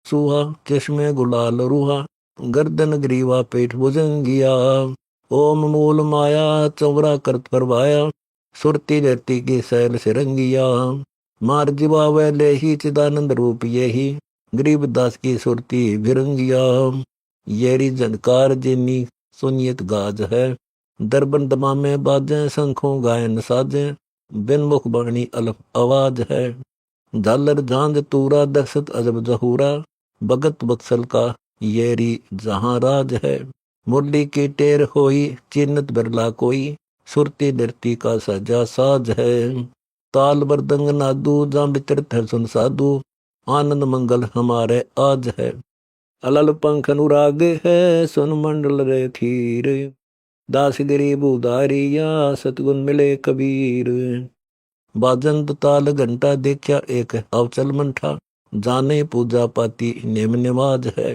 सूहा, चश्मे गुलाल रूहा, गर्दन ग्रीवा पेट भुजंगिया। ओम मूल माया चौरा करत परवाया, सुरती रहती की सैल सिरंगिया। मार जीवा वह लेही चिदानंद रूप यही, गरीबदास की सुरती भिरंगिया। येरी जनकार जिनी सुनियत गाज है, दरबन दमामे बाजें शंखों गायन साजें, बिन मुख बाणी अलफ आवाज है। झालर झांझ तूरा दहशत अजब जहूरा, भगत बक्सल का येरी जहां राज है। मुरली की टेर होई चिन्नत बिरला कोई, सुरती नृत्य का सजा साज है। ताल मृदंग नादू जा विचरत है सुन साधु, आनंद मंगल हमारे आज है। अलल पंख अनुराग है सुन मंडल रे थीर, दास गरीब उदारिया सतगुन मिले कबीर। बाजंत ताल घंटा देखा एक अवचल मंठा, जाने पूजा पाती नेम निवाज है।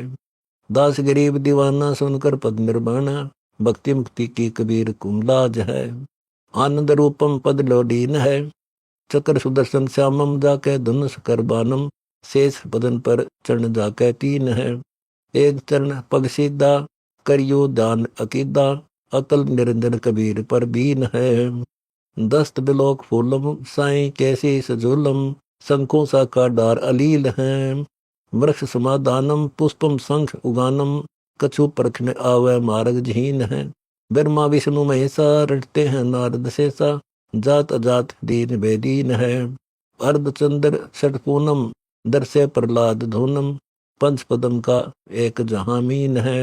दास गरीब दीवाना सुनकर पद निर्वाणा, भक्ति मुक्ति की कबीर कुमलाज है। आनंद रूपम पद लोडीन है, चक्र सुदर्शन श्यामम जाके धनुष कर बानम, शेष पदन पर चरण जाके तीन है। एक चरण पग सीधा करियो दान अकीदा, अकल निरंजन कबीर पर बीन है। दस्त बिलोक फूलम साई कैसी सजोलम, शंखों सा का डार अलील है। वृक्ष समाधानम पुष्पम शंख उगानम, कछु परखने आवे मार्ग जहीन है। ब्रह्मा विष्णु महेशा रटते हैं नारद शेषा, जात अजात दीन बेदीन है। अर्धचंद्र छठ पूनम दर्शे प्रहलाद धूनम, पंच पदम का एक जहामीन है।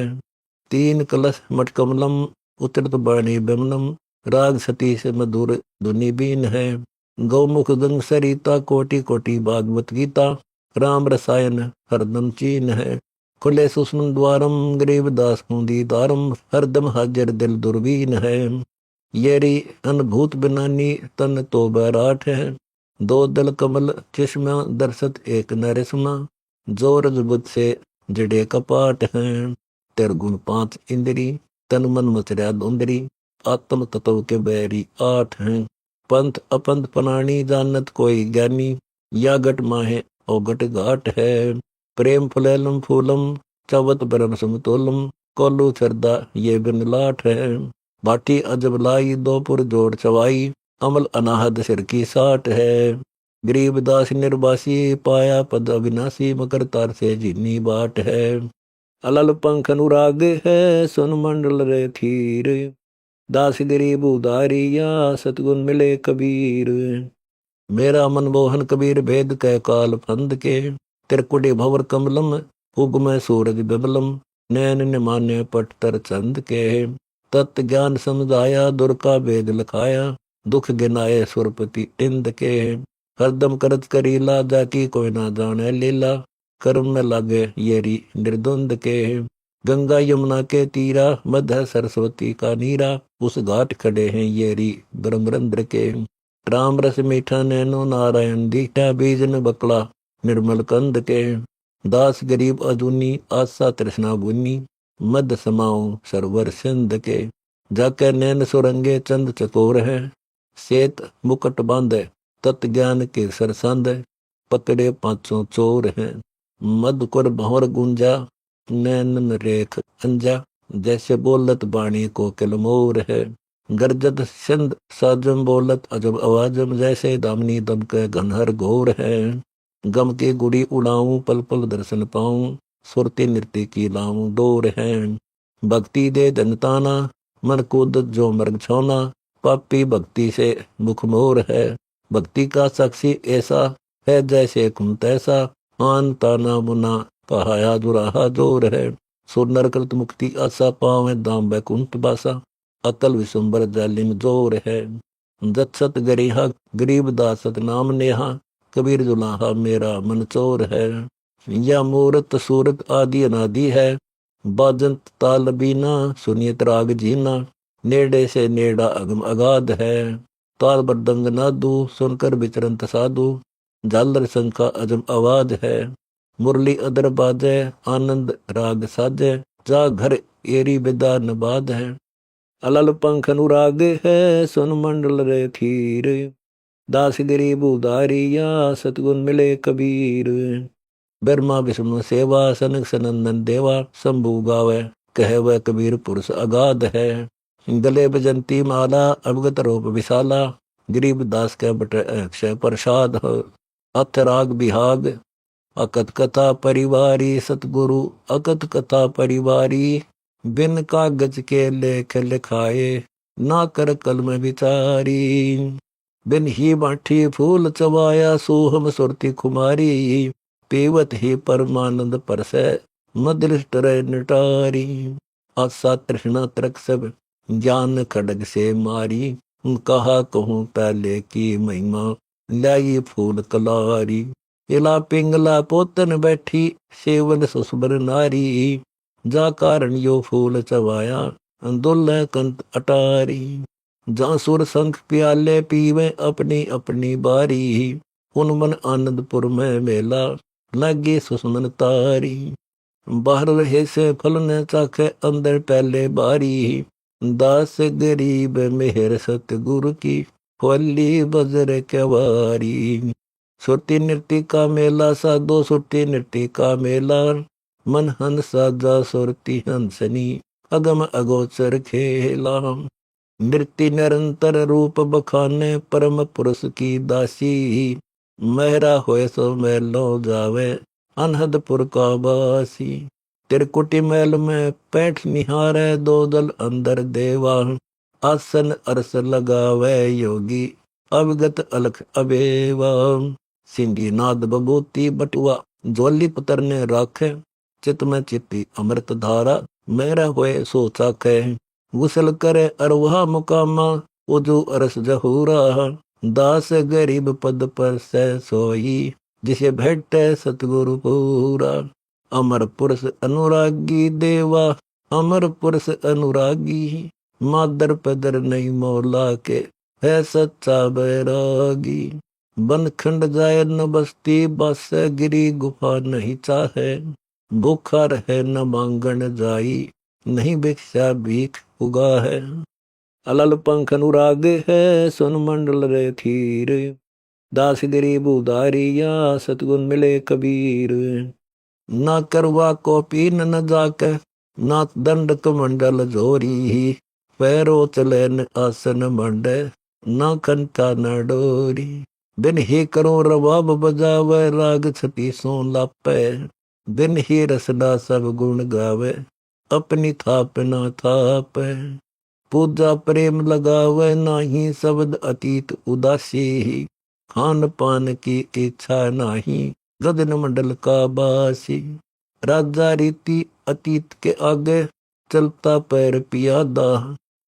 तीन कलश मटकमलम उतरत बाणी बिमनम, राग सती से मधुर धुनि बीन है। गौमुख गंग सरिता कोटि कोटि भागवत गीता, राम रसायन हरदम चीन है। खुले सुषमन द्वारम गरीबदास हूँ दीदारम, हरदम हाजिर दिल दुर्बीन है। येरी अनभूत बनानी तन तो बैराठ है, दो दल कमल चश्मा दर्शत एक नरसमा। जोर जुबुत से जड़े कपाट हैं, तिरगुण पांच इंद्री, तन मन मचर्या धुंधरी। आत्म तत्व के बैरी आठ हैं, पंथ अपंथ पनाणी जानत कोई ज्ञानी, या गट माहे ओ गट घाट है। प्रेम फुलेलम फूलम चवत ब्रह्म समतोलम, कोलू छरदा ये बिन लाठ है। बाटी अजब लाई दोपुर जोड़ चवाई, अमल अनाहद सिर की साठ है। गरीबदास निर्वासी पाया पद अविनाशी, मकर तार से जिन्नी बाट है। अलल पंख अनुराग है सुन मंडल रे थीर, दास गरीब उदारिया सतगुन मिले कबीर। मेरा मन मोहन कबीर भेद कै काल फंद के, त्रिकुटी भवर कमलम उगम सूरज बिमलम। नैन न मान्य पट तर चंद के, तत् ज्ञान समझाया दुर का भेद लखाया। दुख गिनाए सुरपति इंद के, हरदम करत करीला जाकी कोई ना जाने लीला। कर्म न लागे येरी निर्द्वंद के, गंगा यमुना के तीरा मध्य सरस्वती का नीरा। उस घाट खड़े हैं येरी ब्रह्मरंद्र के, राम रस मीठा नैनो नारायण दीठा। बीज न बकला निर्मल कंद के, दास गरीब अजूनी आशा तृष्णा बुनी। मद समाओ सरवर सिंध के, जाके नैन सुरंगे चंद चकोर है। सेत मुकुट बांधे तत् ज्ञान के सरसंद, पकड़े पांचों चोर हैं। मधुकर भंवर गुंजा नैनन रेख अंजा, जैसे बोलत बाणी को किलमोर है। गर्जत सिंध साजम बोलत अजब आवाजम, जैसे दामनी दम के घनहर घोर है। गम की गुड़ी उड़ाऊं पल पल दर्शन पाऊं, सुरती नृत्य की लाऊं डोर है। भक्ति दे धनताना मन कूदत जो मर्ग छौना, पापी भक्ति से मुख मोर है। भक्ति का साक्षी ऐसा है जैसे कुम तैसा, आन ताना मुना पहाया दुराहा जोर है। सुर नरकृत मुक्ति आशा पावे दाम बैकुंठ बासा, अकल विशुंबर जालिम जोर है। जत्सत गरिहा गरीब दासत नाम नेहा, कबीर दुलाहा मेरा मन चोर है। या मूरत सूरत आदि अनादि है, बाजंत ताल बीना सुनियत राग जीना। नेड़े से नेड़ा अगम अगाध है, ताल बरदंग नादू सुनकर विचरंत साधु। झालर शंखा अजम आवाज है, मुरली अदर बाजे आनंद राग साजे। जा घर एरी विदा नबाद है, अलल पंख अनुराग है सुन मंडल रे थीर। दास गरीब उदारिया सतगुन मिले कबीर। ब्रह्मा विष्णु सेवा, सनक सनंदन देवा, शंभु गावे कहे वह कबीर पुरुष अगाध है। गले बजंती माला, अवगत रूप विशाला, गरीब दास के बट अक्षय प्रसाद हो। अथ राग बिहाग, अकथ कथा परिवारी, सतगुरु अकथ कथा परिवारी, बिन कागज के लेख लिखाए, ना कर कलम विचारी। बिन ही बाठी फूल चबाया, सोहम सुरती कुमारी, पीवत ही परमानंद परसै, मदलिष्ट रह निटारी। आशा तृष्णा तरक सब, ज्ञान खड़ग से मारी, कहा कहूँ पहले की महिमा, लाई फूल कलारी। इला पिंगला पोतन बैठी, सेवन सुस्बर नारी, जा कारण यो फूल चबाया, दुल्ह कंत अटारी। जहाँ सुर शंख प्याले पीवे, अपनी अपनी बारी, उन मन आनंदपुर में मेला, लगे सुसमन तारी। बाहर रहे से फल न चाखे, अंदर पहले बारी, दास गरीब मेहर सतगुरु की, होली बजर केवारी। सुरती नृत्य का मेला साधो, सुरती नृत्य का मेला, मन हंस साजा सुरती हंसनी, अगम अगोचर खेला। नृत्य निरंतर रूप बखाने, परम पुरुष की दासी, मेहरा होए सो मैलो जावे, अनहदपुर का बासी। त्रिकुटी महल में पैठ निहारे, दो दल अंदर देवा, आसन अरस लगावे योगी, अवगत अलख अबेवा। सिंधी नाद बबूती बटुआ, ज्वाली पुत्र ने राखे, चित में चित्ती अमृत धारा, मेरा होए सो चाखे। गुसल करे अरवा मुकामा, उजू अरस जहूरा, दास गरीब पद पर सै सोई, जिसे भेटे सतगुरु पूरा। अमर पुरुष अनुरागी देवा, अमर पुरुष अनुरागी, मादर पदर नहीं मौला के, है सच्चा बैरागी। बन खंड जाए न बस्ती, बस गिरी गुफा नहीं चाहे, भूखा रहे न मांगन जाई, नहीं भिक्षा भीख उगा है। अलल पंख अनुराग है, सुन मंडल रे थीर, दास गरीब उदारिया, सतगुण मिले कबीर। ना करवा को पीन न जाके, ना दंड कमंडल जोरी, पैरो चले न आसन मंडे, ना कंठा न डोरी। बिन ही करो रबाब बजावे, राग छटी सो लापे, बिन ही रसना सब गुण गावे, अपनी थाप ना थाप। पूजा प्रेम लगावे, नाही शब्द अतीत उदासी, खान पान की इच्छा नाही, गगन मंडल का बासी। राजा रीति अतीत के आगे, चलता पैर पियादा,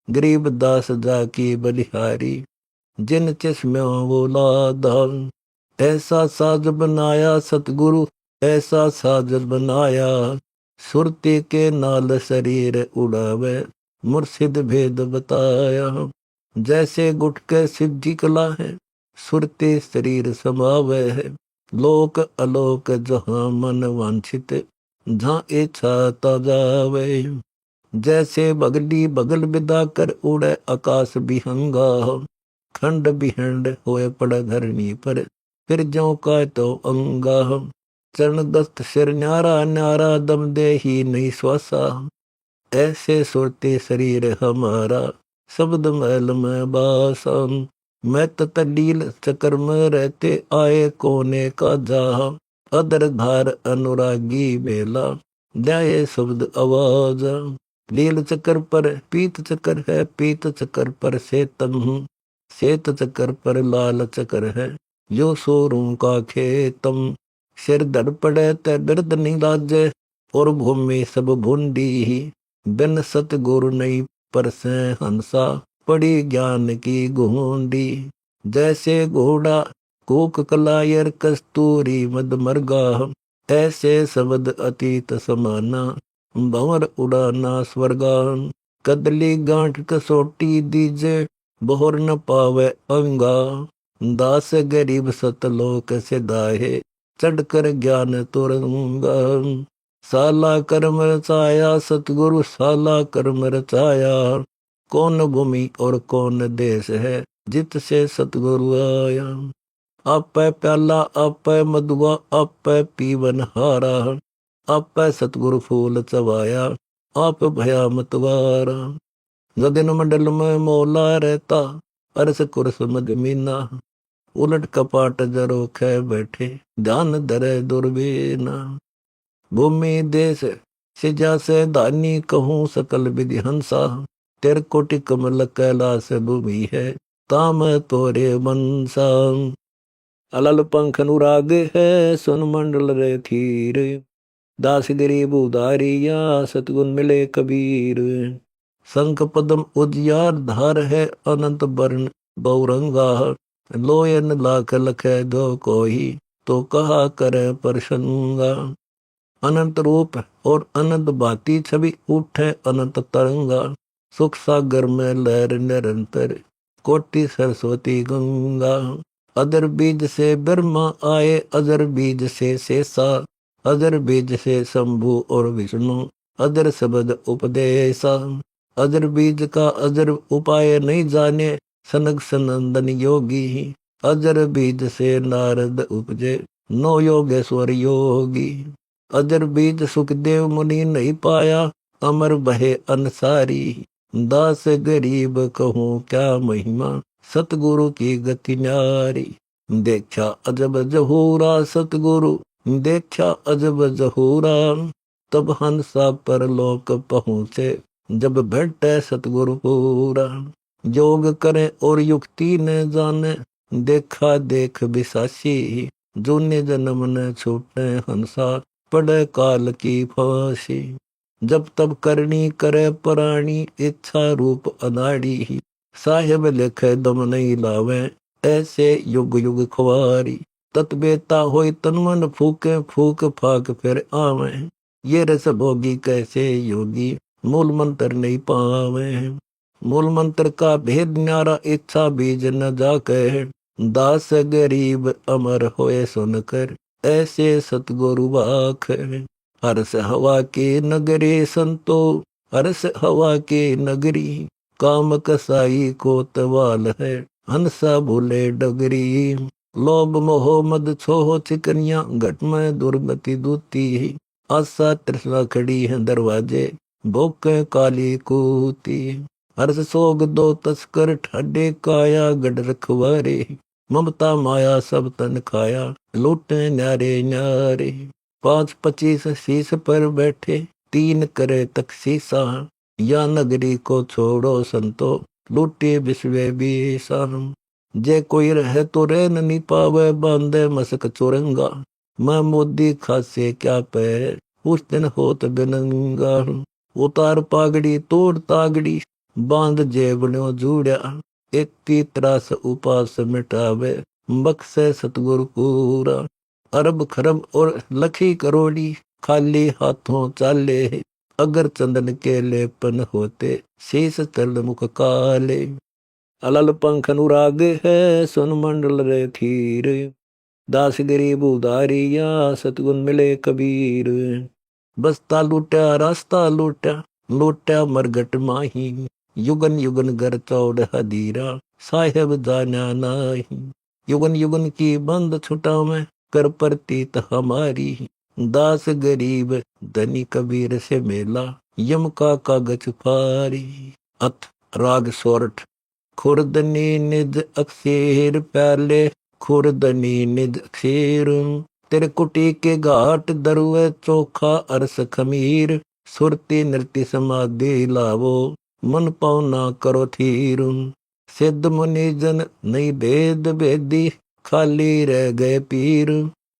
गरीब दास जाकी बलिहारी, जिन चश्मे वो लादा। ऐसा साज बनाया सतगुरु, ऐसा साज बनाया, सुरती के नाल शरीर उड़ावे, मुर्शिद भेद बताया। जैसे गुटके सिद्धि कला है, सुरती शरीर समावे है, लोक अलोक जहाँ मन वांछित, जहाँ इच्छा तजावे। जैसे बगली बगल विदा कर, उड़े आकाश बिहंगा, खंड बिहंड होए पड़ा धरनी पर, फिर ज्यों का तो अंगा। चरण दस्त सिर न्यारा न्यारा, दम दे ही नहीं श्वासा, ऐसे सुरते शरीर हमारा, शब्द महल में बासा। मैं तलील चक्र में रहते, आए कोने का जहा, अदर धार अनुरागी बेला, जाए शब्द आवाज। लील चक्र पर पीत चक्र है, पीत चक्र पर सेतम, सेत चक्र पर लाल चक्र है, जो सोरूं का खेतम। सिर धड़ पड़े ते दर्द नहीं लाजे, और भूमि सब भूंडी ही, बिन सतगुरु नहीं परसे हंसा, पड़ी ज्ञान की घूंडी। जैसे घोड़ा कूक कलायर, कस्तूरी मद मरगा, ऐसे शब्द अतीत समाना, भंवर उड़ाना स्वर्गा। कदली गांठ कसोटी दीजे, बोहर न पावे अंगा, दास गरीब सतलोक से दाहे, चढ़कर ज्ञान तुरंगा। साला कर्म रचाया सतगुरु, साला कर्म रचाया, कौन भूमि और कौन देश है, जित से सतगुरु आया। आपै प्याला आपै मधुआ आपै पीवन हारा, आपै सतगुरु फूल चवाया आप भया मतवारा। गगन मंडल में मौला रहता अरस कुरस मद मीना, उलट कपाट जरो खे बैठे ध्यान धरे दुर्बीना। भूमि देश सिजा से दानी कहूँ सकल विधि हंसा, तेर कोटि कमल कैलाश भूमि है ताम तोरे मनसा। अलल पंख अनुराग है सुन मंडल रे थीर, दास गरीब उदारिया सतगुण मिले कबीर। शंख पदम उजियार धार है अनंत वर्ण बहुरंगा, लोयन लाख लख जो कोई तो कहा करे प्रसंगा। अनंत रूप और अनंत भांति छवि उठे अनंत तरंगा, सुख सागर में लहर निरंतर कोटि सरस्वती गंगा। अदर बीज से ब्रह्मा आए अदर बीज से शेषा, अदर बीज से शंभु और विष्णु अदर शब्द उपदेशा। अदर बीज का अदर उपाय नहीं जाने सनक सनंदन योगी, अदर बीज से नारद उपजे नो योगेश्वर योगी। अदर बीज सुखदेव मुनि नहीं पाया अमर बहे अनसारी, दास गरीब कहूँ क्या महिमा सतगुरु की गति न्यारी। देखा अजब जहूरा सतगुरु देखा अजब जहूरा, तब हंसा पर लोक पहुँचे जब भेटे सतगुरु पूरा। योग करे और युक्ति न जाने देखा देख बिसासी, जूने जन्म न छूटे हंसा पड़े काल की फांसी। जब तब करनी करे प्राणी इच्छा रूप अनाड़ी, साहेब लिखे दम नहीं लावे ऐसे युग युग खुआरी। तत्वेता होई तनमन फूके फूक फाक फिर आवे, ये रस भोगी कैसे योगी मूल मंत्र नहीं पावे। मूल मंत्र का भेद न्यारा इच्छा बीज न जाके, दास गरीब अमर होए सुनकर ऐसे सतगुरु बाख। हर्ष हवा के नगरी संतो हर्ष हवा के नगरी, काम कसाई को तवाल है हंसा भूले डगरी। लोभ मोह मद छोह चिकनिया घट में दुर्गति दूती, आशा तृष्णा खड़ी है दरवाजे भूखे काली कूती। हर्ष सोग दो तस्कर ठाडे काया गढ़ रखवारे, ममता माया सब तन खाया लूटे न्यारे न्यारे। 5-25 शीश पर बैठे 3 करे तक शीशा, या नगरी को छोड़ो संतो लूटे विश्व बीसा। जे कोई रहे तो रह नहीं पावे बांधे मसक चोरंगा, मैं मोदी खासे क्या पे उस दिन होत बिनंगा। उतार पागड़ी तोड़ तागड़ी बांध जेबनो जूड़ा, एक त्रास उपास मिटावे बख्शे सतगुरु पूरा। अरब खरब और लखी करोड़ी खाली हाथों चाले, अगर चंदन के लेपन होते शीश तल मुख काले। अलल पंख अनुराग है सुन मंडल रे थीर, दास गरीब उदारिया सतगुण मिले कबीर। बस्ता लूटा रास्ता लूटा लूटा मरगट माही, युगन युगन घर चौड़ हदीरा साहेब जाना नाही। युगन युगन की बंद छुटावे कर प्रतीत हमारी, दास गरीब धनी कबीर से मेला यम का कागज फारी। अथ राग सोरठ। खुरदनी निज अक्षेर प्याले खुरदनी निज अक्षेर, तेरे कुटी के घाट दरुए चोखा अरस खमीर। सुरती नृत्य समाधि लावो मन पावना करो थीर। सिद्ध मुनि जन नहीं भेद भेदी खाली रह गए पीर,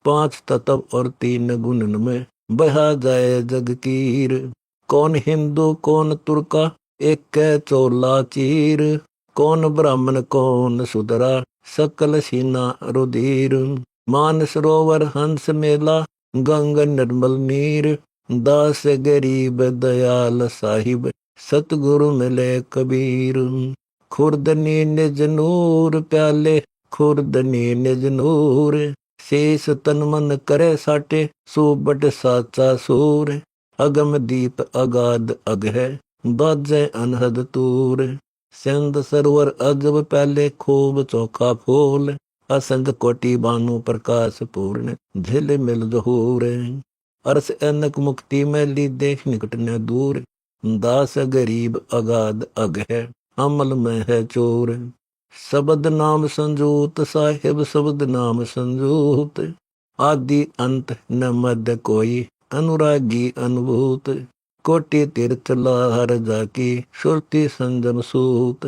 5 तत्व और 3 गुणन में बहा जाए जग कीर। कौन हिंदू कौन तुर्का एक कै चोला चीर, कौन ब्राह्मण कौन सुधरा सकल सीना रुधिर। मान सरोवर हंस मेला गंगा निर्मल नीर, दास गरीब दयाल साहिब सतगुरु मिले कबीर। खुरदनी निज नूर प्याले खुरदनी निज नूर, शेष तन मन करे साटे सुबट साचा सूर। अगम दीप अगाध अग है बाजे अनहद तूर, सिंध सरोवर अजब प्याले खूब चौखा फूल। असंग कोटि बानु प्रकाश पूर्ण झिल मिल जहूर। अरस अनक मुक्ति में लीदे निकट न दूर। दास गरीब अगाध अग है अमल में है चोर। शब्द नाम संजूत साहिब शब्द नाम संजूत। आदि अंत न मध्य कोई अनुरागी अनुभूत। कोटि तीर्थ लहर जाकी सुरति संजम सूत।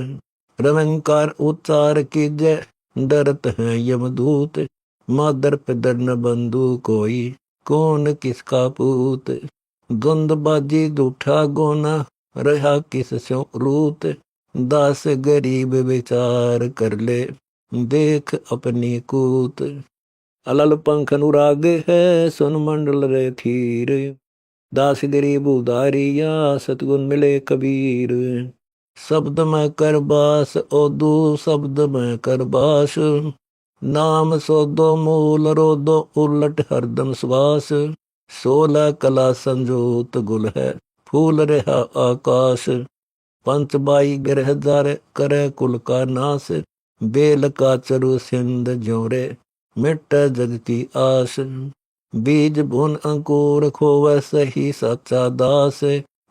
रवंकार उच्चार की जय डरत है यमदूत। मादर पिदर न बंधु कोई कौन किसका पूत। द्वंद्वबाजी दूठा गोना रहा किस स्यों रूत। दास गरीब विचार कर ले देख अपनी कूत। अलल पंख अनुराग है सुन मंडल रे थीर। दास गरीब उदारिया सतगुण मिले कबीर। शब्द में कर बास ओदू शब्द में कर बास। नाम सोदो मूल रोदो उलट हरदम श्वास। 16 कला संजोत गुल है फूल रहा आकाश। पंच बाई ग्रह जार करे कुल का नाश। बेल का चरु सिंध जोरे मिट जग की आस। बीज भुन अंकुर खोवे सही सच्चा दास।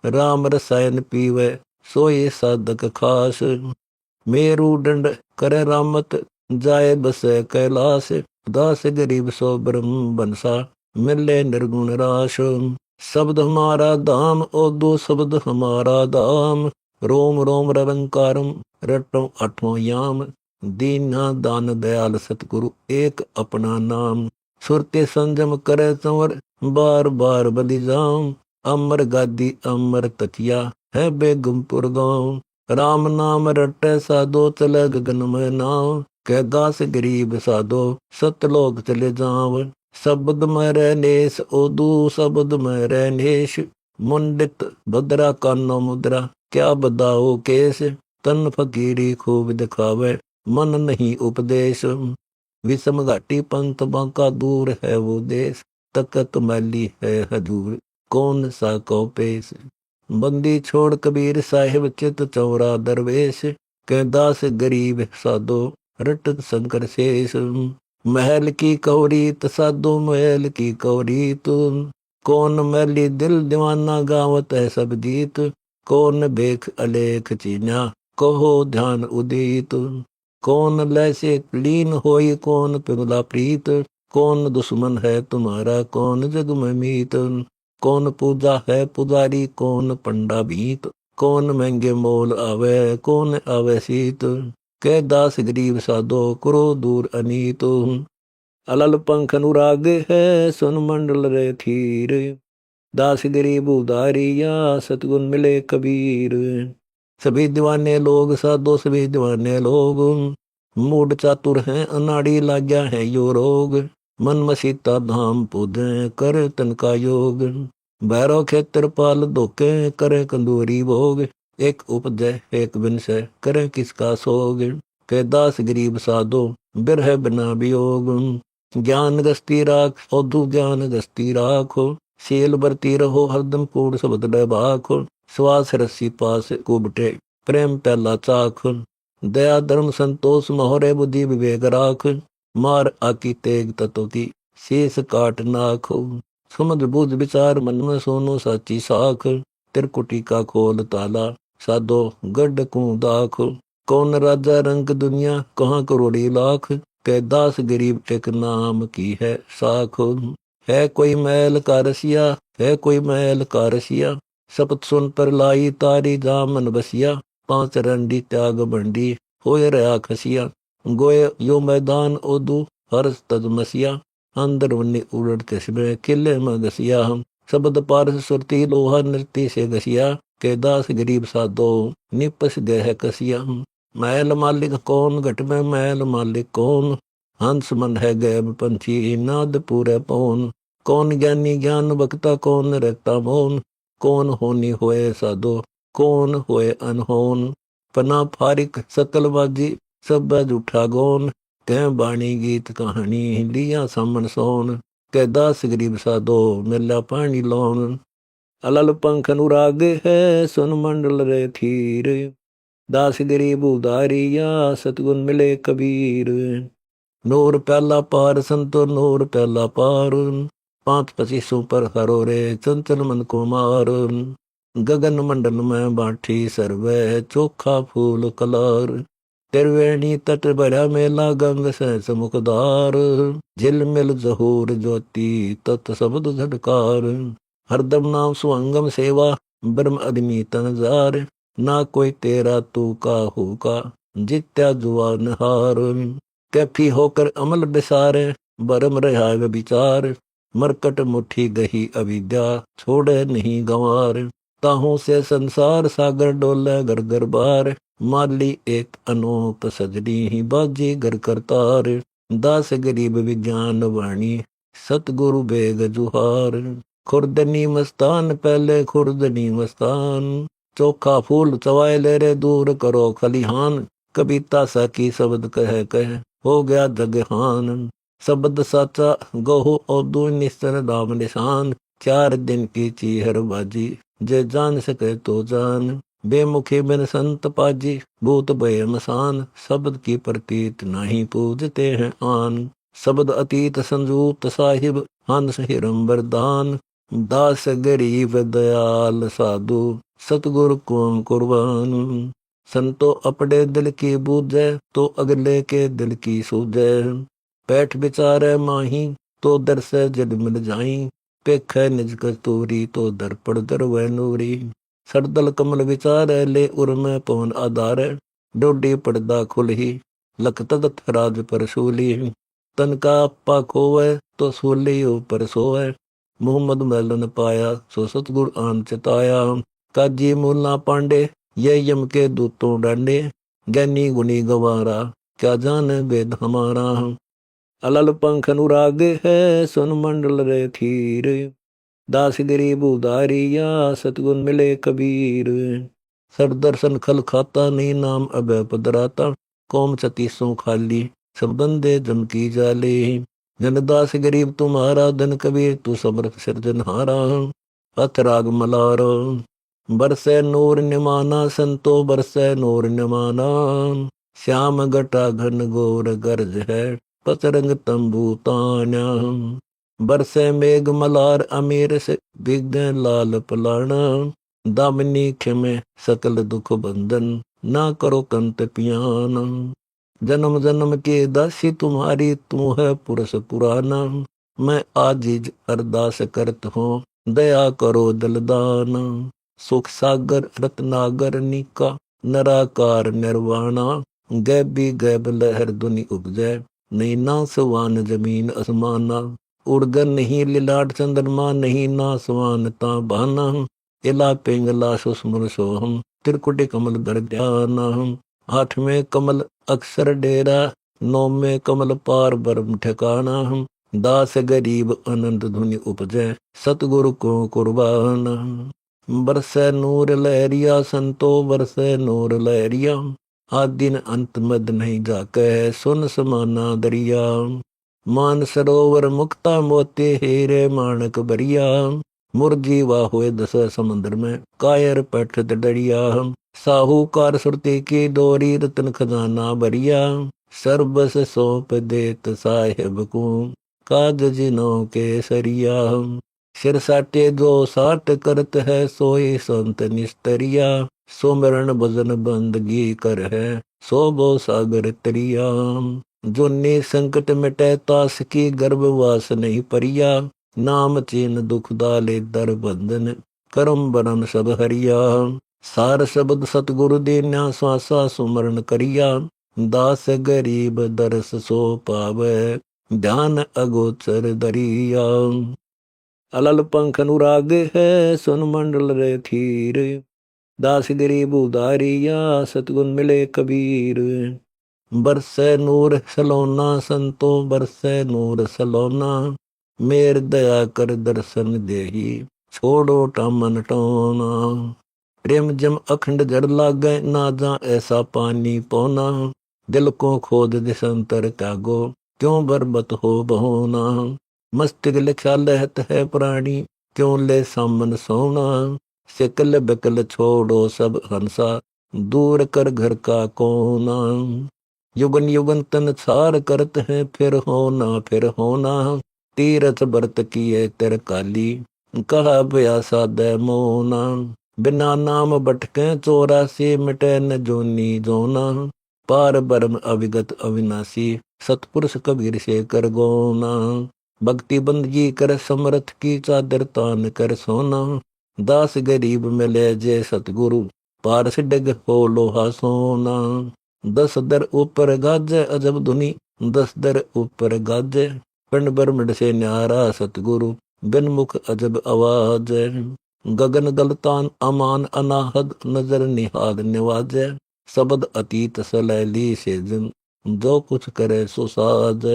राम रसायन पीवे सोई साधक खास। मेरु दंड करे रामत जाए बसे कैलाश। दास गरीब सो ब्रह्म बंसा मिले निर्गुण राश। शब्द हमारा धाम ओ दो शब्द हमारा धाम। रोम रोम रवंकारम रटो अठों याम। दीना दान दयाल सतगुरु एक अपना नाम। सुरते संजम करे संवर बार बार बलि जाम। अमर गादी अमर तकिया है बेगमपुर गाँव। राम नाम रटे साधो चले गगन में नाव। कह दास गरीब साधो सतलोक चले जाव। शब्द में रहनेश ओदू शब्द में रहनेश। मुंडित भद्रा कानो मुद्रा क्या बदाओ केस। तन फकीरी खूब दिखावे मन नहीं उपदेश। विषम घाटी पंथ बांका दूर है वो देश। तकत मैली है हजूर कौन सा को पेश। बंदी छोड़ कबीर साहिब चित चौरा दरवेश। के दास गरीब साधो रटत शंकर शेष। महल की कौरीत साधो महल की कौरीत। कौन मैली दिल दीवाना गावत है सब जीत। कौन बेख अलेख चीन्या कहो ध्यान उदित। कौन लैसे लीन होई कौन पिघला प्रीत। कौन दुश्मन है तुम्हारा कौन जग में मीत। कौन पूजा है पुजारी कौन पंडा भीत। कौन महंगे मोल आवे कौन आवे सीत। के दास गरीब साधो करो दूर अनीत। अलल पंख अनुराग है सुन मंडल रे थीर। दास गरीब उदारिया सतगुण मिले कबीर। सभी दीवाने लोग साधो सभी दीवाने लोग। मूड चातुर हैं अनाड़ी लाग्या है यो रोग। मन मसीता धाम पूजे कर तन का योग। भैरव खेतर पाल धोके करे कंदूरी भोग। एक उपजय एक विनसय करे किसका सोग। के दास गरीब साधो बिरह बिना वियोग। ज्ञान गस्ती राख औधु ज्ञान गस्ती राखो। शील बरती रहो हरदम कूड़ शब्द बाखो। श्वास रस्सी पास कुबटे प्रेम पहला चाख। दया धर्म संतोष मोहरे बुद्धि विवेक राख। मार आकी तेग तत्व की शेष काट नाखो। समुद्र बुझ विचार मन में सोनो साची साख। त्रिकुटी का खोल ताला साधो गढ़ कू दाख। कौन राजा रंग दुनिया कहाँ करोड़ी लाख। के दास गरीब टेक नाम की है साख। है कोई मैल का रसिया है कोई मैल का रसिया। शपथ सुन पर लाई तारी जामन बसिया। 5 रंडी त्याग बंडी होए रहा खसिया। गोए यो मैदान ओदू हर्ष तज मसिया। अंदर वन्नी उड़द किस्में किले में घसिया। शब्द पारस सुरती लोहा नृत्य से घसिया। के दास गरीब साधो निपस गए कसिया। महल मालिक कौन घट में महल मालिक कौन। हंस मन है गैब पंछी नाद पूरे पौन। कौन ज्ञानी ज्ञान बक्ता कौन रहता मौन। कौन होनी होए साधो कौन होए अनहोन। पना फारिक सकलबाजी सब झूठा गौन। कह बाणी गीत कहानी लिया सामन सोन। कह दास गरीब साधो मिला पानी लोन। अलल पंख अनुराग है सुन मंडल रे थीर। दास गरीब उदारिया सतगुण मिले कबीर। नूर प्याला पार संतो नूर प्याला पार, 5 पचीसों पर हरो रे चंचल मन को मार। गगन मंडल में बाठी सर्वे चोखा फूल कलार, त्रिवेणी तट भरा मेला गंग से समुखदार। झिलमिल जहूर ज्योति तत् शब्द झटकार, हरदम नाम सुअंगम सेवा ब्रह्म अदमी तनजार। ना कोई तेरा तू काहू का जित्या जुआ नहार। कैफी होकर अमल बिसारे बरम रहा विचार, मरकट मुट्ठी गही अविद्या छोड़े नहीं गंवार। ताहू से संसार सागर डोले घर घर बार, माली एक अनूप सजनी ही बाजी घर करतार। दास गरीब विज्ञान वाणी सतगुरु बेग जुहार। खुर्दनी मस्तान पहले खुर्दनी मस्तान, चोखा फूल चवाए ले रे दूर करो खलिहान। कविता सकी शब्द कह हो गया जगहान, शब्द साचा गहो और दो निस्तर दाम निशान। 4 दिन की चीहर बाजी जे जान सके तो जान, बेमुखी बिन संत पाजी भूत भय मसान। शब्द की प्रतीत नहीं पूजते हैं आन, शब्द अतीत संजूत साहिब हंस हिरम वरदान। दास गरीब दयाल साधु सतगुरु को कुर्बान। संतो अपने दिल की बूझे तो अगले के दिल की सूझे, बैठ विचारे माही तो दर से जल मिल जाई। पेख निज कस्तूरी तो दर्पण दर वह नूरी, सरदल कमल विचार ले उर्म पवन आधार। डोडी पड़दा खुल ही लख तदत राज पर सूली, तन का आपा खोवे तो सूली ऊपर सोवे। मोहम्मद मैलन पाया सो सतगुर आन चिताया, काजी मूला पांडे ये यम के दूतों डांडे। ज्ञानी गुनी गवारा क्या जाने वेद हमारा, अलल पंख अनुराग है सुन मंडल रे थीर। दास गरीब उदारिया सतगुण मिले कबीर, सर दर्शन खल खाता नहीं नाम अभय पदराता। कौम 36 खाली सब बंदे जम की जाले, जनदास गरीब तुम्हारा धन कबीर तू समर्थ सिरजनहारा। अथ राग मलारो बरसे नूर निमाना संतो बरसे नूर निमाना। श्याम घटा घन गोर गर्ज है पतरंग तंबू तान्या। बरसे मेघ मलार अमीर से बिघन लाल पलाना। दामिनी खेमे सकल दुख बंधन ना करो कंत पियाना। जन्म जन्म के दासी तुम्हारी तू है पुरुष पुराना। मैं आजिज अरदास करत हूँ दया करो दलदाना। सुख सागर रत्नागर निका नराकार निर्वाणा। गैबी गैब लहर दुनि उपजय नहीं ना सवान जमीन असमाना। उड़गन नहीं लिलाट चंद्रमा नहीं ना सवान ता बाना। इला पिंगला सुस्मर सोहम त्रिकुटी कमल धर ध्याना। 8वें कमल अक्षर डेरा 9वें कमल पार ब्रह्म ठिकाना। दास गरीब अनंत धुनि उपजय सतगुरु को कुर्बाना। बरसे नूर लहरिया संतो बरसे नूर लहरिया। आदिन अंत मद नहीं जाके सुन समाना दरिया। मान सरोवर मुक्ता मोती हीरे माणक बरिया। मुरजीवा हुए 10 समुद्र में कायर पैठत डरिया। साहूकार सुरती की डोरी रतन खजाना बरिया। सर्बस सौंप देत साहेब को काज जिनों के सरिया। सिर साटे जो साट करत है सोई संत निस्तरिया। सुमरण भजन बंदगी कर है सो बो सागर तरिया। जोनी संकट मिटे तास की गर्भवास नहीं परिया। नाम चीन दुख दाले दर बंधन करम बरन सब हरिया। सार शब्द सतगुरु दीन्या स्वासा सुमरण करिया। दास गरीब दरस सो पावे ध्यान अगोचर दरिया। अलल पंख अनुराग है सुन मंडल रे थीर। दास गरीब उदारिया सतगुण मिले कबीर। बरसे नूर सलोना संतो बरसे नूर सलोना। मेर दया कर दर्शन देही छोड़ो टामन टोना। प्रेम जम अखंड जड़ लागे ना जा ऐसा पानी पौना। दिल को खोद दिसंतर त्यागो क्यों बरबत हो बहोना। मस्तिक लिखा लहत है प्राणी क्यों ले सामन सोना। सिकल बिकल छोड़ो सब हंसा दूर कर घर का कोना। युगन युगन तन सार करत है, फिर होना तीरथ व्रत किए तिर काली, कहा भया साधे मोना। बिना नाम भटके 84 मिटे न जोनी जोना, पार ब्रह्म अविगत अविनाशी, सतपुरुष कबीर से कर गोना। भक्ति बंदगी कर समरथ की, चादर तान कर सोना, दास गरीब मिले जय सतगुरु, पार से डग हो लोहा सोना। 10 दर ऊपर गाजे अजब धुनी, 10 दर ऊपर गाजे, पिंड ब्रह्मंड से न्यारा सतगुरु, बिन मुख अजब आवाज। गगन गलतान अमान अनाहद, नजर निहाद निवाजे, शब्द अतीत सलैली से जिन, जो कुछ करे सो साज।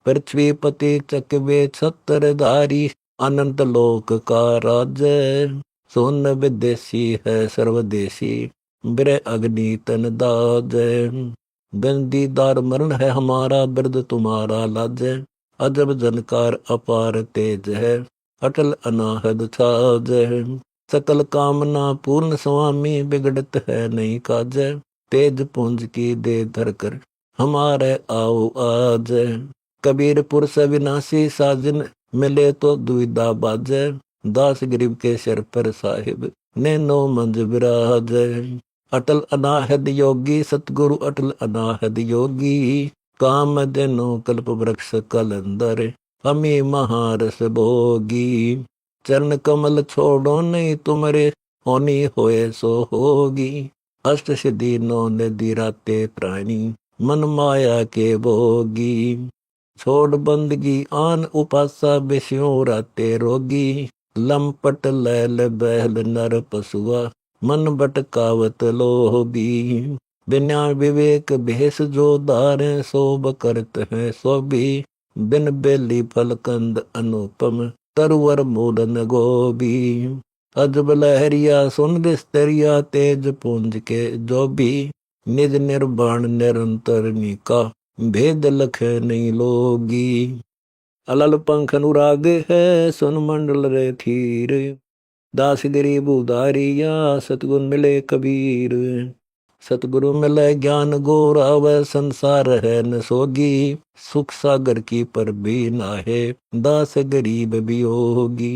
पृथ्वी पति चकवे छत्र धारी, अनंत लोक का राज, सोन विदेशी है सर्वदेशी, बिर अग्नि तन दाज। बिन दीदार मरण है हमारा, बिरद तुम्हारा लाज, अजब जनकार अपार तेज है, अटल अनाहद छाज। सकल कामना पूर्ण स्वामी, बिगड़त है नहीं काज, तेज पुंज की दे धर कर हमारे आओ आज। कबीर पुरुष विनाशी साजिन, मिले तो दुविधा बाजे, दास गरीब के सिर पर साहिब, नैनो मंज विराज। अटल अनाहद योगी सतगुरु, अटल अनाहद योगी, काम देनो कल्प वृक्ष कलंदर, अमी महारस भोगी। चरण कमल छोड़ो नहीं तुमरे, होनी होए सो होगी, अष्ट सिद्धि नौ निधि राते प्राणी, मन माया के भोगी। छोड़ बंदगी आन उपासा, विषयों राते रोगी, लंपट लैल बहल नर पशुआ, मन भटकावत लोभी। बिना विवेक भेष जो धारे, शोभ करत है सो भी, बिन बेली फलकंद अनुपम, तरवर मूलन गोभी। अजब लहरिया सुन विस्तरिया, तेज पुंज के जो भी, निज निर्वाण निरंतर निका, भेद लख नहीं लोगी। अलल पंख अनुराग है, सुन मंडल रे थीर, दास गरीब उदारिया, सतगुण मिले कबीर। सतगुरु मिले ज्ञान गोरा, वह संसार है न सोगी, सुख सागर की पर भी नाहे, दास गरीब वियोगी।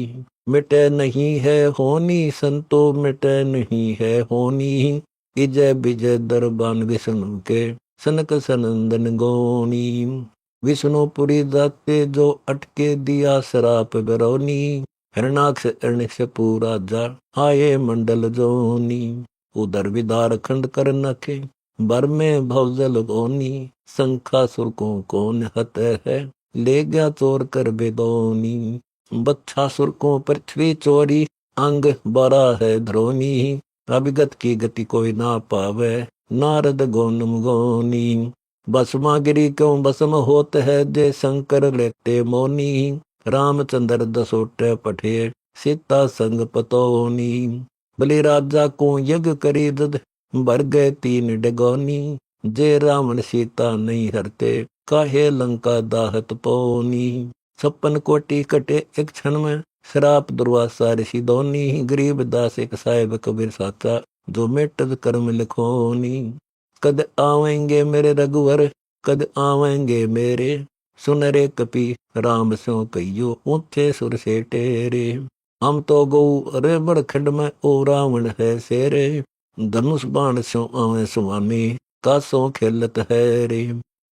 मिटे नहीं है होनी संतो, मिटे नहीं है होनी, इजय विजय दरबान विष्णु के, सनक सनंदन गौनी। विष्णुपुरी जाते जो अटके, दिया शराप बरौनी, हिरणाक्ष अरणिक्ष पूरा जा, आये मंडल जोनी। उधर विदार खंड कर नखे, बर में भवजल गोनी, शंखासुर को कौन हत है, ले गया चोर कर बेदौनी। बच्छासुर को पृथ्वी चोरी, अंग बड़ा है ध्रोनी, अभिगत की गति कोई ना पावे, नारद गौनम गौनी। भस्मा गिरी क्यों भस्म होत है, जे शंकर लेते मोनी, रामचंद्र दसोटे पठे, सीता संग पतौनी। बलि राजा को यज्ञ करी दद, भर गए 3 डगौनी, जे रावण सीता नहीं हरते, काहे लंका दाहत पौनी। 56 कोटि कटे एक क्षण में, श्राप दुर्वासा ऋषि दोनी, गरीब दास एक साहेब कबीर साचा, जो मेटद कर्म लिखोनी। कद आवेंगे मेरे रघुवर, कद आवेंगे मेरे, सुन रे कपि राम सो कहियो, ऊंचे सुर से टेरे। हम तो गौ रे बड़खंड में, ओ रावण है शेरे, धनुष बाण सो आवे स्वामी, कासों खेलत है रे।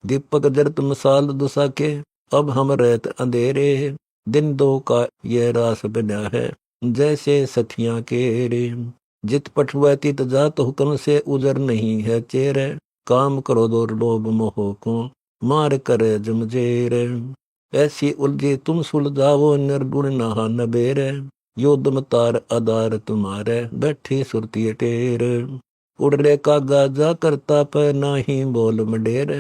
दीपक जरत मसाल दुसा के, अब हम रहत अंधेरे, दिन दो का ये रास बना है, जैसे सखियां के रे। जित पठुआ तित जात, हुक्म से उजर नहीं है चेहरे, काम करो दो लोभ मोह को, मार करे जमजेर। ऐसी उलझी तुम सुलझावो, निर्गुण नहा नबेरे, योदम तार आधार तुम्हारे, बैठी सुरती टेर। उड़ रे का गाजा करता पर नाही बोल मडेर,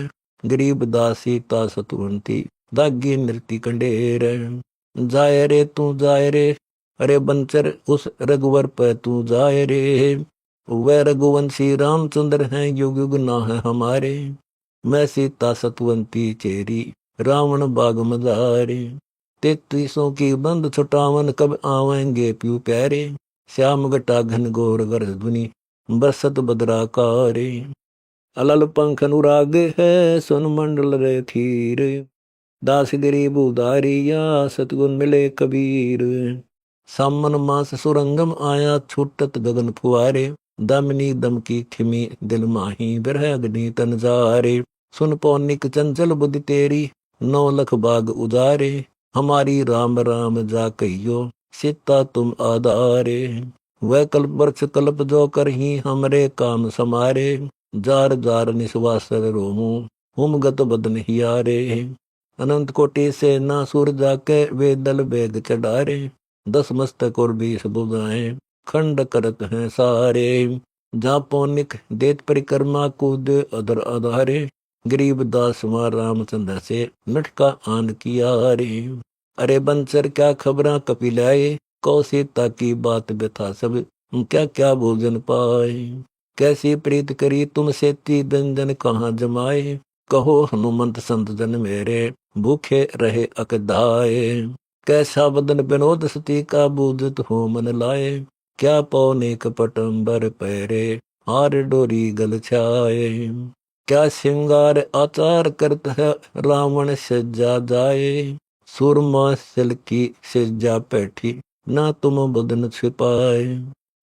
गरीब दासी ता सतुवंती, दागी नृति कंडेर। जाय रे तू जाय रे, अरे बंचर उस रघुवर पर तू जाय रे, वह रघुवंशी रामचंद्र हैं, युग युग ना है हमारे। मैं सीता सतवंती चेरी, रावण बाग मजारे। 33 की बंद छुटावन, कब आवेंगे प्यू प्यारे, श्याम घटा घन घोर गर धुनि, बरसत बदरा कारे। अलल पंख अनुराग है सुन मंडल रे थीर। दास गरीब उदारिया सतगुण मिले कबीर। सामन मास सुरंगम आया छूटत गगन फुआरे। दमनी दम की खिमी दिल माही बिरह अग्नि तन जारे। सुन पौनिक चंचल बुद्धि तेरी नौ लख बाग उजारे। हमारी राम राम जा कहियो सीता तुम आधारे। वह कल्प वृक्ष कल्प जो करही हमरे काम समारे। जार जार निस्वासर रोमू हुम गत बदन हियारे। अनंत कोटि से ना सुर जाके वे दल बेग चढ़ारे। 10 मस्तक और 20 भुजाएं खंड करत हैं सारे। जा पौनिक देत परिक्रमा कूद अधर आधारे। गरीब दास मां रामचंद्र से नटका आन किया रे। अरे बंसर क्या खबरा कपिलाए। कौशिता की बात व्यथा सब क्या क्या भोजन पाए। कैसी प्रीत करी तुम सेती व्यंजन कहाँ जमाए। कहो हनुमंत संत जन मेरे भूखे रहे अकदाए। कैसा बदन विनोद सती का बूझत हो मन लाए। क्या पौने कपटम्बर पैरे हार डोरी गल छाए। क्या श्रृंगार आचार करत है रावण सज्जा जाए। सुरमा सल की सज्जा बैठी ना तुम बदन छिपाए।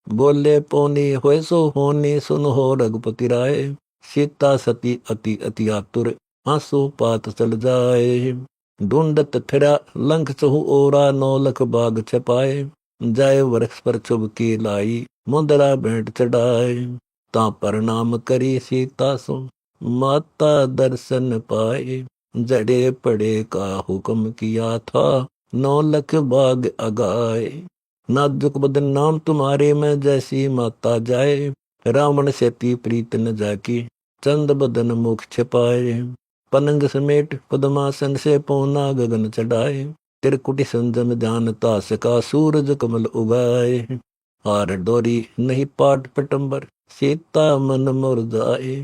बोले पौनी होए सो होनी सुन हो रघुपति राय। सीता सती अति अति आतुर आंसू पात चल जाए। ढूंढत फिरा लंक चहु ओरा 9 लख बाग छपाए। जाय वृक्ष पर चुभ की लाई मुद्रा भेंट चढ़ाए। ता प्रणाम करी सीता सो माता दर्शन पाए। जड़े पड़े का हुक्म किया था 9 लख बाग अगाए। नाजुक बदन नाम तुम्हारे में जैसी माता जाए। रावण सेती प्रीत न जाकी चंद बदन मुख छिपाए। पलंग समेट पद्मासन से पौना गगन चढ़ाए। त्रिकुटी संजम जानता सका सूरज कमल उगाए। हार डोरी नहीं पाट पटंबर सीता मन मुरझाए।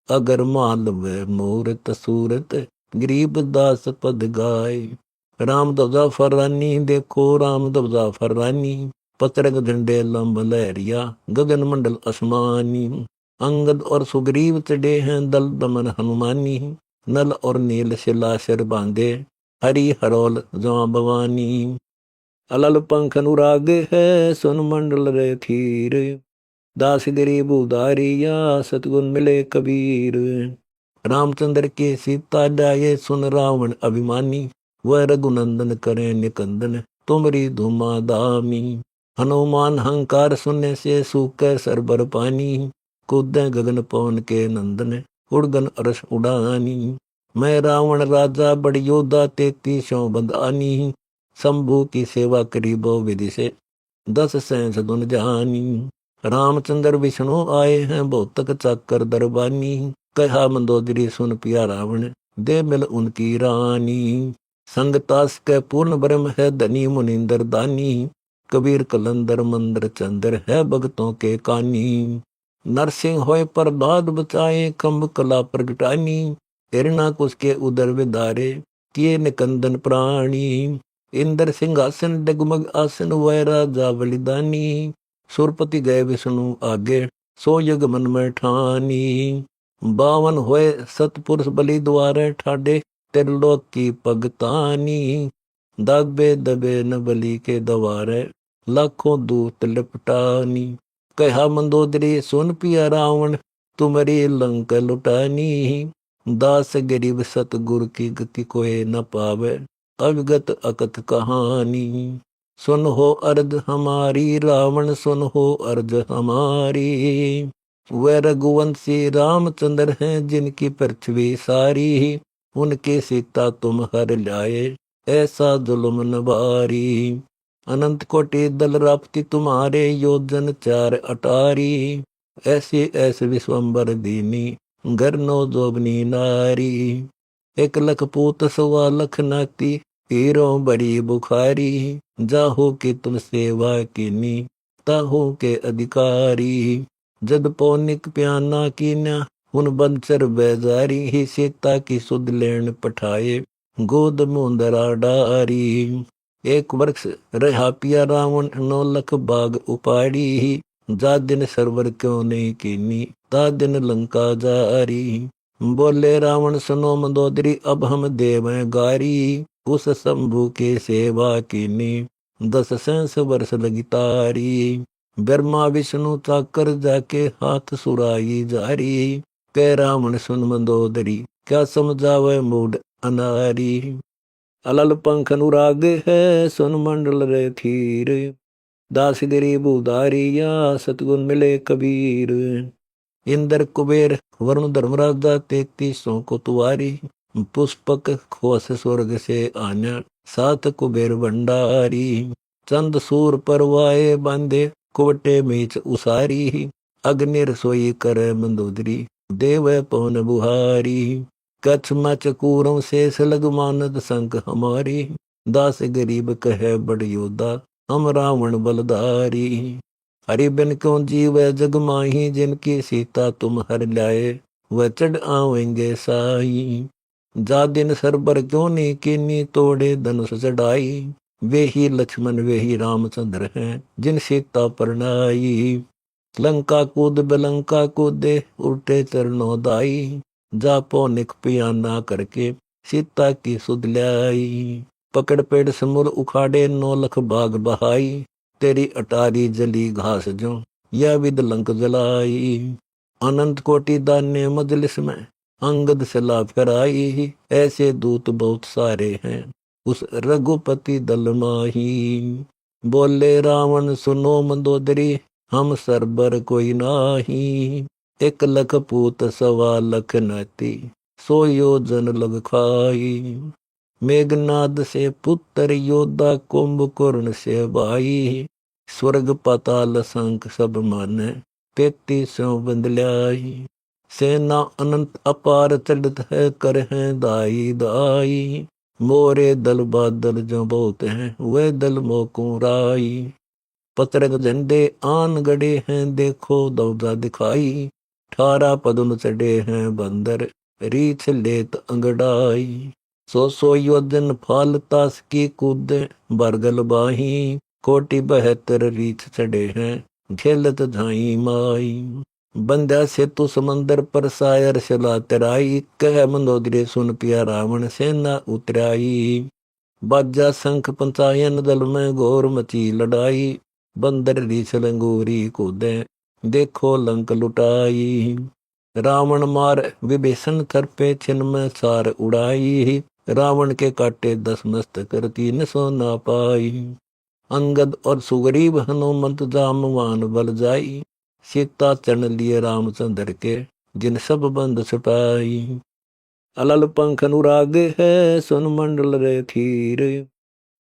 अगर माल व मूरत सूरत गरीब दास पद गाय। राम ध्वजा फरानी देखो राम ध्वजा फरानी। पतरंग झंडे लंब लहरिया गगन मंडल आसमानी। अंगद और सुग्रीव चढ़े हैं दल दमन हनुमानी। नल और नील शिला सिर बांधे हरि हरोल जांबवानी। अलल पंख अनुराग है सुन मंडल रे थीर। दास गरीब उदारिया सतगुण मिले कबीर। रामचंद्र के सीता जाए सुन रावण अभिमानी। वह रघुनंदन करे निकंदन तुमरी धुमा दामी। हनुमान हंकार सुनने से सूखे सरबर पानी। कूदे गगन पवन के नंदन उड़गन अरस उड़ानी। मैं रावण राजा बड़ योद्धा 33 बंदानी। शंभु की सेवा करी बो विधि से 10 सहस दुन जानी। रामचंद्र विष्णु आए हैं बहुतक चाकर दरबानी। कहा मंदोदरी सुन पिया रावण दे मिल उनकी रानी। संगतास के पूर्ण ब्रह्म है धनी मुनिंदर दानी। कबीर कलंदर मंदर चंद्र है भक्तों के कानी। नरसिंह होय प्रहलाद बचाए कम्ब कला प्रगटानी। हिरणाकुश के उदर विदारे किए निकंदन प्राणी। इंद्र सिंहासन डगमग आसन वह राजा बलिदानी। सुरपति गए विष्णु आगे सो युग मन में ठानी। 52 होए सतपुरुष बलि द्वारे ठाडे त्रिलोक की पगतानी। दाबे दबे न बलि के दवारे लाखों दूत लिपटानी। कहा मंदोदरी सुन पिया रावण तुम्हारी लंक लुटानी। दास गरीब सतगुरु की गति कोई न पावे अविगत अकथ कहानी। सुन हो अर्ज हमारी रावण सुन हो अर्ज हमारी। वे रघुवंशी रामचंद्र हैं जिनकी पृथ्वी सारी। उनकी सीता तुम हर लाए ऐसा जुल्म नबारी। अनंत कोटि दल राप्ती तुम्हारे योजन 4 अटारी। ऐसी ऐसी विश्वम्बर दीनी घर नो जोबनी नारी। 1 लख पूत 1.25 लख नाती हीरो बड़ी बुखारी। जाहो के तुम सेवा कीनी ताहो के अधिकारी। जद पौनिक प्याना कीना उन बंसर बेजारी। ही सीता की सुध लेन पठाए गोद मुंदरा डारी। 1 वर्ष रहा पिया रावण 9 लख बाग उपाड़ी। जा दिन सरवर क्यों नहीं कीनी, ता दिन लंका जारी। बोले रावण सुनो मंदोदरी, अब हम देवें गारी। उस शंभु के सेवा कीनी, 10 सहस वर्ष लगी तारी। ब्रह्मा विष्णु चाकर जाके, हाथ सुराई जारी। कह रावण सुन मंदोदरी, क्या समझावे मूड अनारी। अलल पंख अनुराग है, सुन मंडल रे थीर। दास गरीब उदारिया, सतगुण मिले कबीर। इंद्र कुबेर वरुण धर्मराजा, 33 को तुआरी। पुष्पक खोस स्वर्ग से आन्या, 7 कुबेर भंडारी। चंद सूर परवाए बांधे, कुवटे मीच उसारी। अग्नि रसोई करे मंदोदरी, देव पवन बुहारी। कच्छ मच कूरम शेष लग, मानद संक हमारी। दास गरीब कहे बड़ योद्धा, हम रावण बलधारी। हरि बिन क्यों जीव जग माही, जिनकी सीता तुम हर लाए, वह चढ़ आवेंगे साई। जा दिन सरबर क्यों नहीं कीनी, तोड़े धनुष चढ़ाई। वे ही लक्ष्मण वे ही रामचंद्र हैं, जिन सीता परनाई। लंका कूद बलंका कूदे, उल्टे चरणों दाई। जा पौनिक पियाना करके, सीता की सुध लाई। पकड़ पेड़ समूल उखाड़े, 9 लख बाग बहाई। तेरी अटारी जली घास जो, यह विद लंक जलाई। अनंत कोटि दान्य मजलिस में, अंगद सलाह कराई। ऐसे दूत बहुत सारे हैं, उस रघुपति दल माही। बोले रावण सुनो मंदोदरी, हम सरबर कोई नाही। 1 लख पूत 1.25 लख नती, 100 योजन लग खाई। मेघनाद से पुत्र योद्धा, कुंभकर्ण से भाई। स्वर्ग पाताल संख सब माने, 33 बंदलाई। सेना अनंत अपार चढ़त है, कर हैं दाई दाई। मोरे दल बादल जो बहुत हैं, वे दल मोकू राई। पतरंग झंडे आन गड़े हैं, देखो दौदा दिखाई। 18 पदुन चढ़े हैं बंदर, रीछ लेत अंगड़ाई। 100 योजन फालतास की कूद, बरगल बाही। 1,72 रीछ चढ़े हैं, खेलत झाई माई। बंध्या सेतु समंदर पर, सायर सिला तराई। कह मंदोदरी सुन पिया, रावण सेना उतराई। बाजा शंख पंचायन दल में, घोर मची लड़ाई। बंदर रीछ लंगूरी कूदे, देखो लंक लुटाई। रावण मार विभीषण थरपे, छिन में सार उड़ाई। रावण के काटे 10 मस्तक, 300 ना पाई। अंगद और सुग्रीव हनुमंत, जामवान बल जाई। सीता चरण लिए रामचंद्र के, जिन सब बंद छुपाई। अलल पंख अनुराग है, सुन मंडल रे थीर।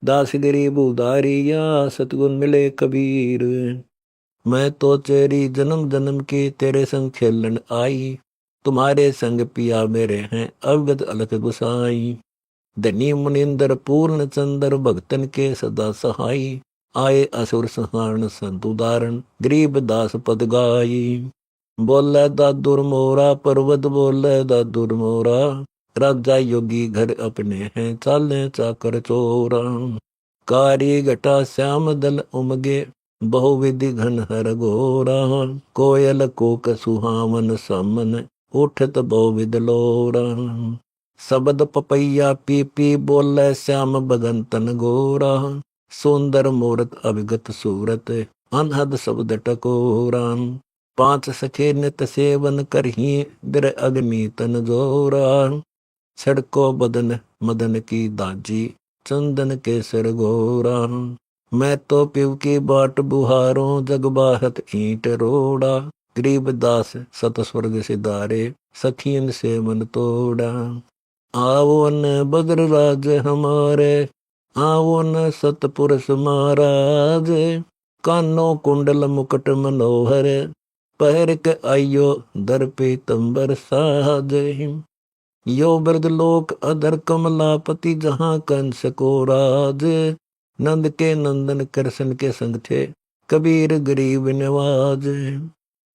दास गरीब उदारिया, सतगुण मिले कबीर। मैं तो तेरी जन्म जन्म की, तेरे संग खेलन आई। तुम्हारे संग पिया मेरे हैं, अवगत अलख गुसाई। धनी मुनिंदर पूर्ण चंद्र, भक्तन के सदा सहाई। आए असुर सहारण संत उदाहरण, गरीब दास पद गाई। बोले दादुर मोरा, पर्वत बोले दादुर मोरा। राजा योगी घर अपने हैं, चाले चाकर चोरा। कारी घटा श्याम दल उमगे, बहुविधि घन हर घोरा। कोयल कोक सुहावन समन, उठत बहुविध लोरा। शब्द पपैया पी पी, बोले श्याम बदन तन गोरा। सुंदर मूरत अभिगत सूरत, अनहद शब्द टकोरा। 5 सखे नित सेवन करही, बिर अग्नि तन जोरा। छड़को बदन मदन की दाजी, चंदन के सिर घोरा। मैं तो पिव की बाट बुहारों, जग बाहत ईंट रोड़ा। गरीब दास सत स्वर्ग सिधारे, सखीन से मन तोड़ा। आओ न बद्रराज हमारे, आओ न सतपुरुष महाराज। कानो कुंडल मुकुट मनोहर, पहर के आइयो दर पीतंबर साज। यो वृद्ध लोक अधर कमलापति, जहाँ कंस को राज। नंद के नंदन कृष्ण के संग थे, कबीर गरीब नवाज।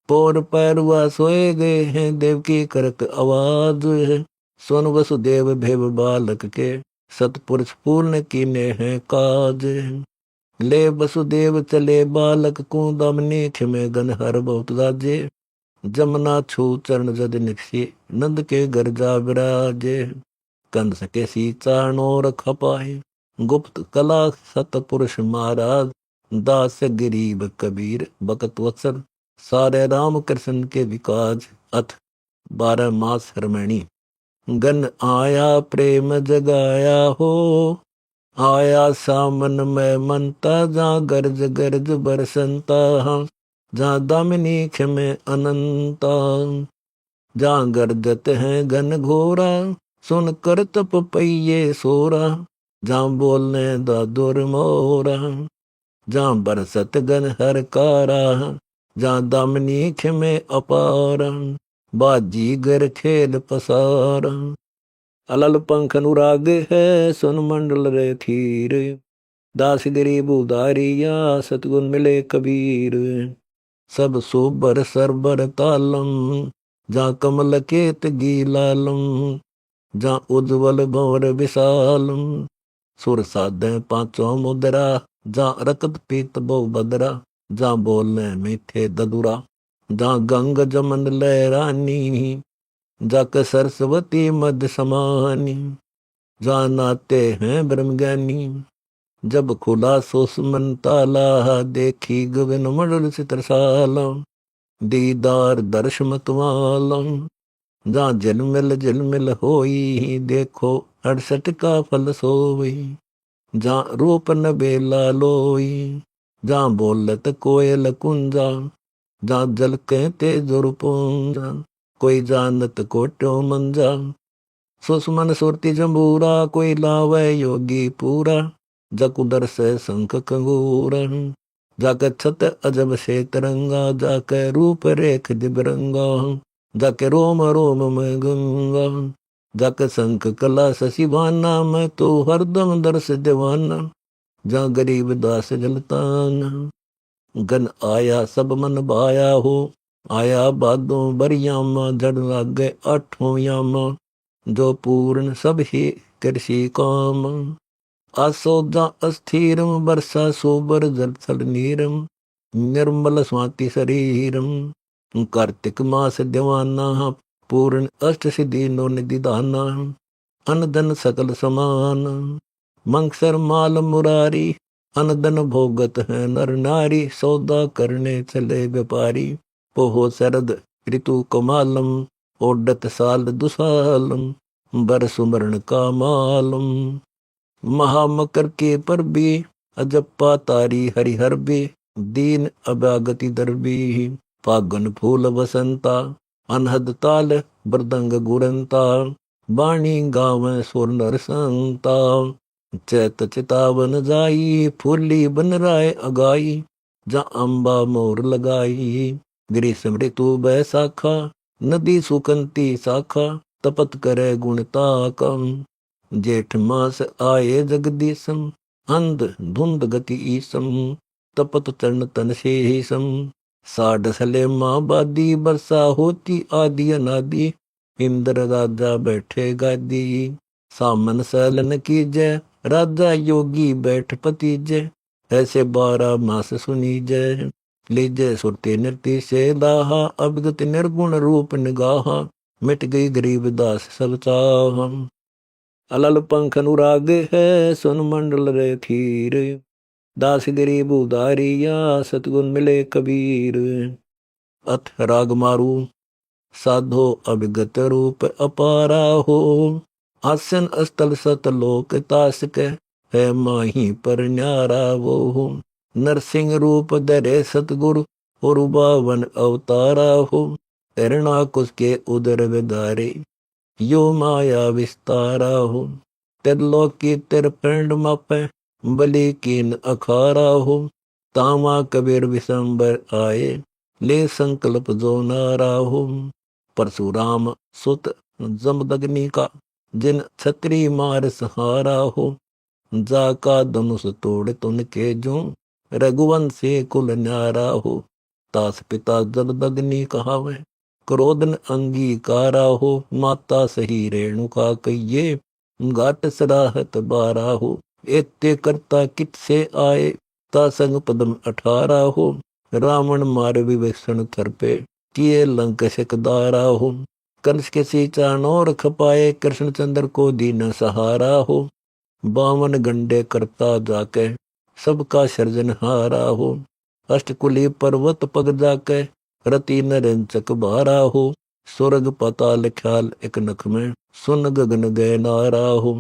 पोर पैरुआ सोए गए हैं, देव की करक आवाज। सुन वसुदेव भेव बालक के, सतपुरुष पूर्ण कीने हैं काज। ले वसुदेव चले बालक को दमने खिमे गन हर बहुत राजे। जमुना छू चरण जद निकसी नंद के घर जा विराजे। कंस के सी चारणों रख पाए गुप्त कला सतपुरुष महाराज। दास गरीब कबीर बकत वत्सल सारे राम कृष्ण के विकाज। अथ 12 मास हरमणि गन आया प्रेम जगाया हो। आया सामन में मनता जहाँ गर्ज गर्ज बरसंता। जहाँ दामिनी खिमे अनंता। जहाँ गर्जत है घन घोरा सुन कर तप पहिए सोरा। जहाँ बोलने दादुर मोरा। जहाँ बरसत घन हर कारा। जहाँ दामिनी खिमे अपारा। बाजी गर खेल पसारा। अलल पंख अनुराग है सुन मंडल रे थीर। दास गरीब उदारिया सतगुण मिले कबीर। सब सोबर सरबर तालम जा कमल केत गीलालम। जा उज्ज्वल भंवर विशालम सुर साधे पांचों मुद्रा। जा रकत पीत बहु बदरा। जा बोलने मीठे ददुरा। जा गंग जमन लहरानी। जाक सरस्वती मध्य समानी। जानाते हैं ब्रह्मज्ञानी। जब खुला सुसमन ताला देखी गोविंद मंडल चित्रशाला। दीदार दर्श मतवाला। जहाँ झिलमिल होई देखो 68 का फल सोई। जहाँ रूप न बेला लोई। जहाँ बोलत कोयल कुंजा। जहाँ जल कहते जुरपुंजा। कोई जानत कोट्यो मंजा। सुषमन सुरति जम्बूरा कोई लावे योगी पूरा। जकुदर से शंख कंगूरा। जाके छत अजब से तरंगा। जाके रूप रेख दिबरंगा। जाके रोम रोम में गंगा। जाके शंख कला शशिभाना मैं तो हरदम दर्श दीवाना। जा गरीब दास जलताना। गन आया सब मन भाया हो। आया बादों बरियामा जड़ लागे 8वां यामा। जो पूर्ण सब ही कृषि काम। आसोदा अस्थिरम वर्षा सोबर जल थल नीरम। निर्मल स्वाति शरीरम। कार्तिक मास दिवाना पूर्ण अष्ट सिद्धि नो निधि दाना। अन धन सकल समान मंगसर माल मुरारी। अन धन भोगत है नर नारी सौदा करने चले व्यापारी। पोहो शरद ऋतु कमालम ओडत साल दुसालम। बरस मरण का मालम। महामकर के पर भी अजप्पा तारी हरिहर भी। दीन अभागति दरबी फागुन फूल बसंता। अनहद ताल मृदंग गुरंता। बाणी गावे सुर नर संता। चैत चितावन जाई फूली बन राय अगाई। जा अम्बा मोर लगाई ग्रीष्म ऋतु बैसाखा। नदी सुकंती शाखा तपत करे गुण ताकम। जेठ मास आए जगदीशम अंध धुंध गति ईसम। तपत चरण तन शेषम साढ़ सले माँ बादी। वर्षा होती आदि अनादि इंद्र राजा बैठे गादी। सामन सलन की जय राजा योगी बैठ पति जय। ऐसे 12 मास सुनी जय लीजय सुरते नृत्य से दाहा। अभिगत निर्गुण रूप निगाहा मिट गई गरीब दास सब चाह। अलल पंख अनुराग है सुन मंडल रे खीर। दास गरीब उदारिया सतगुण मिले कबीर। अथ राग मारू साधो अभिगत रूप अपारा हो। आसन स्थल सतलोक तास के है माही पर न्यारा वो हो। नरसिंह रूप धरे सतगुरु और 52 अवतारा हो। हिरणाकुश के उदर विदारे यो माया विस्तारा हो। त्रिलोक की त्रिपिंड मापे बलि कीन अखारा हो। तामा कबीर विशंबर आए ले संकल्प जो नारा हो। परशुराम सुत जमदग्नि का जिन छत्री मार सहारा हो। जाका धनुष तोड़ तुनके जो रघुवंशी कुल न्यारा हो। तास पिता जमदग्नि कहावे क्रोधन अंगीकारा हो। माता सही रेणुका कहिए घाट सराहत बारा हो। एते करता कित से आए ता संग पदम 18 हो। रावण मार विभीषण थर पे, किए लंक सिकदारा हो। कंस के सीचा नौर खपाए, कृष्णचंद्र को दीन सहारा हो। 52 गंडे करता जाके, सबका सृजनहारा हो। अष्टकुली पर्वत पग जाके, रति नरंचक बारा हो। स्वर्ग पाताल ख्याल एक नख में, सुन गगन गए नारा हो।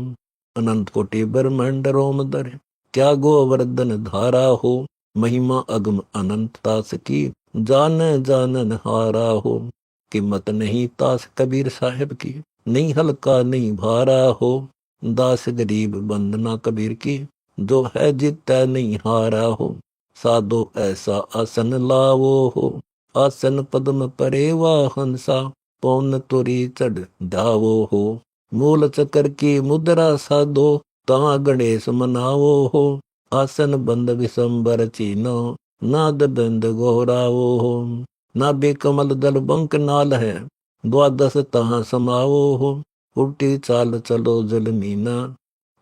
अनंत कोटि ब्रह्मांड रोम दर, क्या गोवर्धन धारा हो। महिमा अगम अनंत तास की, जान जानन हारा हो। कीमत नहीं तास कबीर साहिब की, नहीं हल्का नहीं भारा हो। दास गरीब बंदना कबीर की, जो है जीता नहीं हारा हो। साधो ऐसा आसन लावो हो, आसन पद्म परेवा हंसा। पौन तुरी चढ़ धावो हो, मूल चक्र की मुद्रा साधो। ता गणेश मनावो हो, आसन बंद विशंबर चीनो। नाद बंद गोहरावो हो, नाभि कमल दल बंक नाल है। द्वादश तहाँ समावो हो, उल्टी चाल चलो जल मीना।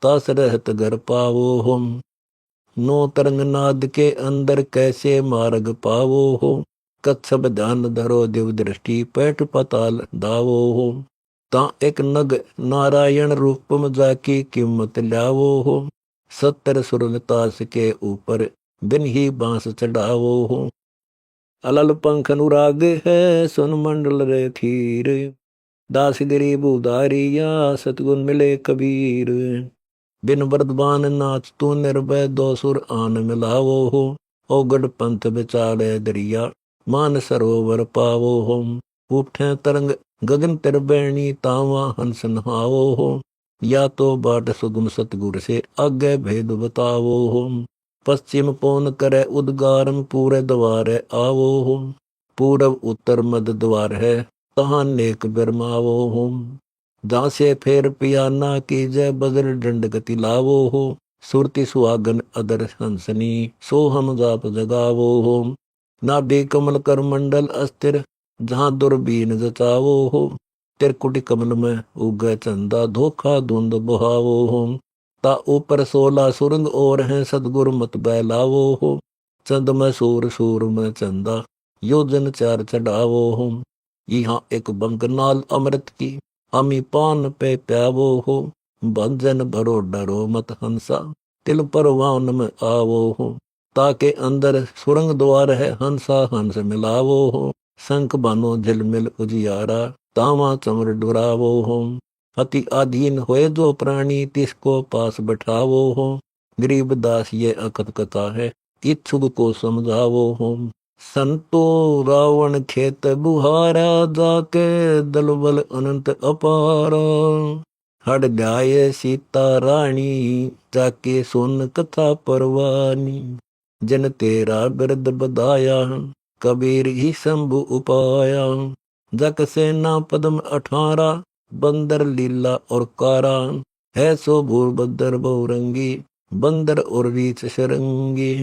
तास रहत घर पावो हो, नो तरंग नाद के अंदर कैसे मार्ग पावो हो। कच्छप ध्यान धरो दिव दृष्टि, पैठ पाताल दावो हो। ता एक नग नारायण रूपम जाकी, कीमत ल्यावो हो। 70 सुरतास के ऊपर, बिन ही बांस चढ़ावो हो। अलल पंख अनुराग है, सुन मंडल रे थीर। दास गरीब उदारिया, सतगुण मिले कबीर। बिन बरदबान नाच तू निर्भय, दो सुर आन मिलावो हो। औगढ़ पंथ बिचारे दरिया, मान सरोवर पावो हो। उठे तरंग गगन तिर बैणी, तावा हंस नहावो हो। या तो बाट सुगम सतगुर से, आगे भेद बतावो हो। पश्चिम पौन करे उद्गारम, पूरे द्वारे आवो हो। पूरब उत्तर मध द्वार है, तहाँ नेक बिरमावो हो। दासे फेर पियाना कीजय, बज्र दंड गति लावो हो। सुरति सुहागन अदर हंसनी, सो हम जाप जगावो हो। नाभि कमल कर मंडल अस्थिर, जहाँ दुर्बीन जचावो हो। त्रिकुटी कमल में उगय चंदा, धोखा धुंध बुहावो हो। ता ऊपर 16 सुरंग और हैं, सदगुरु मत बहलावो हो। चंद में सूर सूर में चंदा, योजन 4 चढ़ावो हो। यहाँ एक बंकनाल अमृत की, अमी पान पे प्यावो हो। भंजन भरो डरो मत हंसा, तिल पर वान में आवो हो। ताके अंदर सुरंग द्वार है, हंसा हंस मिलावो हो। शंख बानो झिलमिल उजियारा, तावा चमर डुरावो हो। अति आधीन होए जो प्राणी, तिसको पास बैठावो हो। गरीब दास ये अकथ कथा है, इच्छुक को समझावो हो। संतो रावण खेत बुहारा, जाके दलबल अनंत अपारा। हट जाए सीता रानी, जाके सुन कथा परवानी। जन तेरा बिरद बधाया, कबीर ही शंभु उपाया। जक सेना पद्म 18, बंदर लीला और कारा। है सो भूरभद्र बहुरंगी, बंदर और रीछ शरंगी।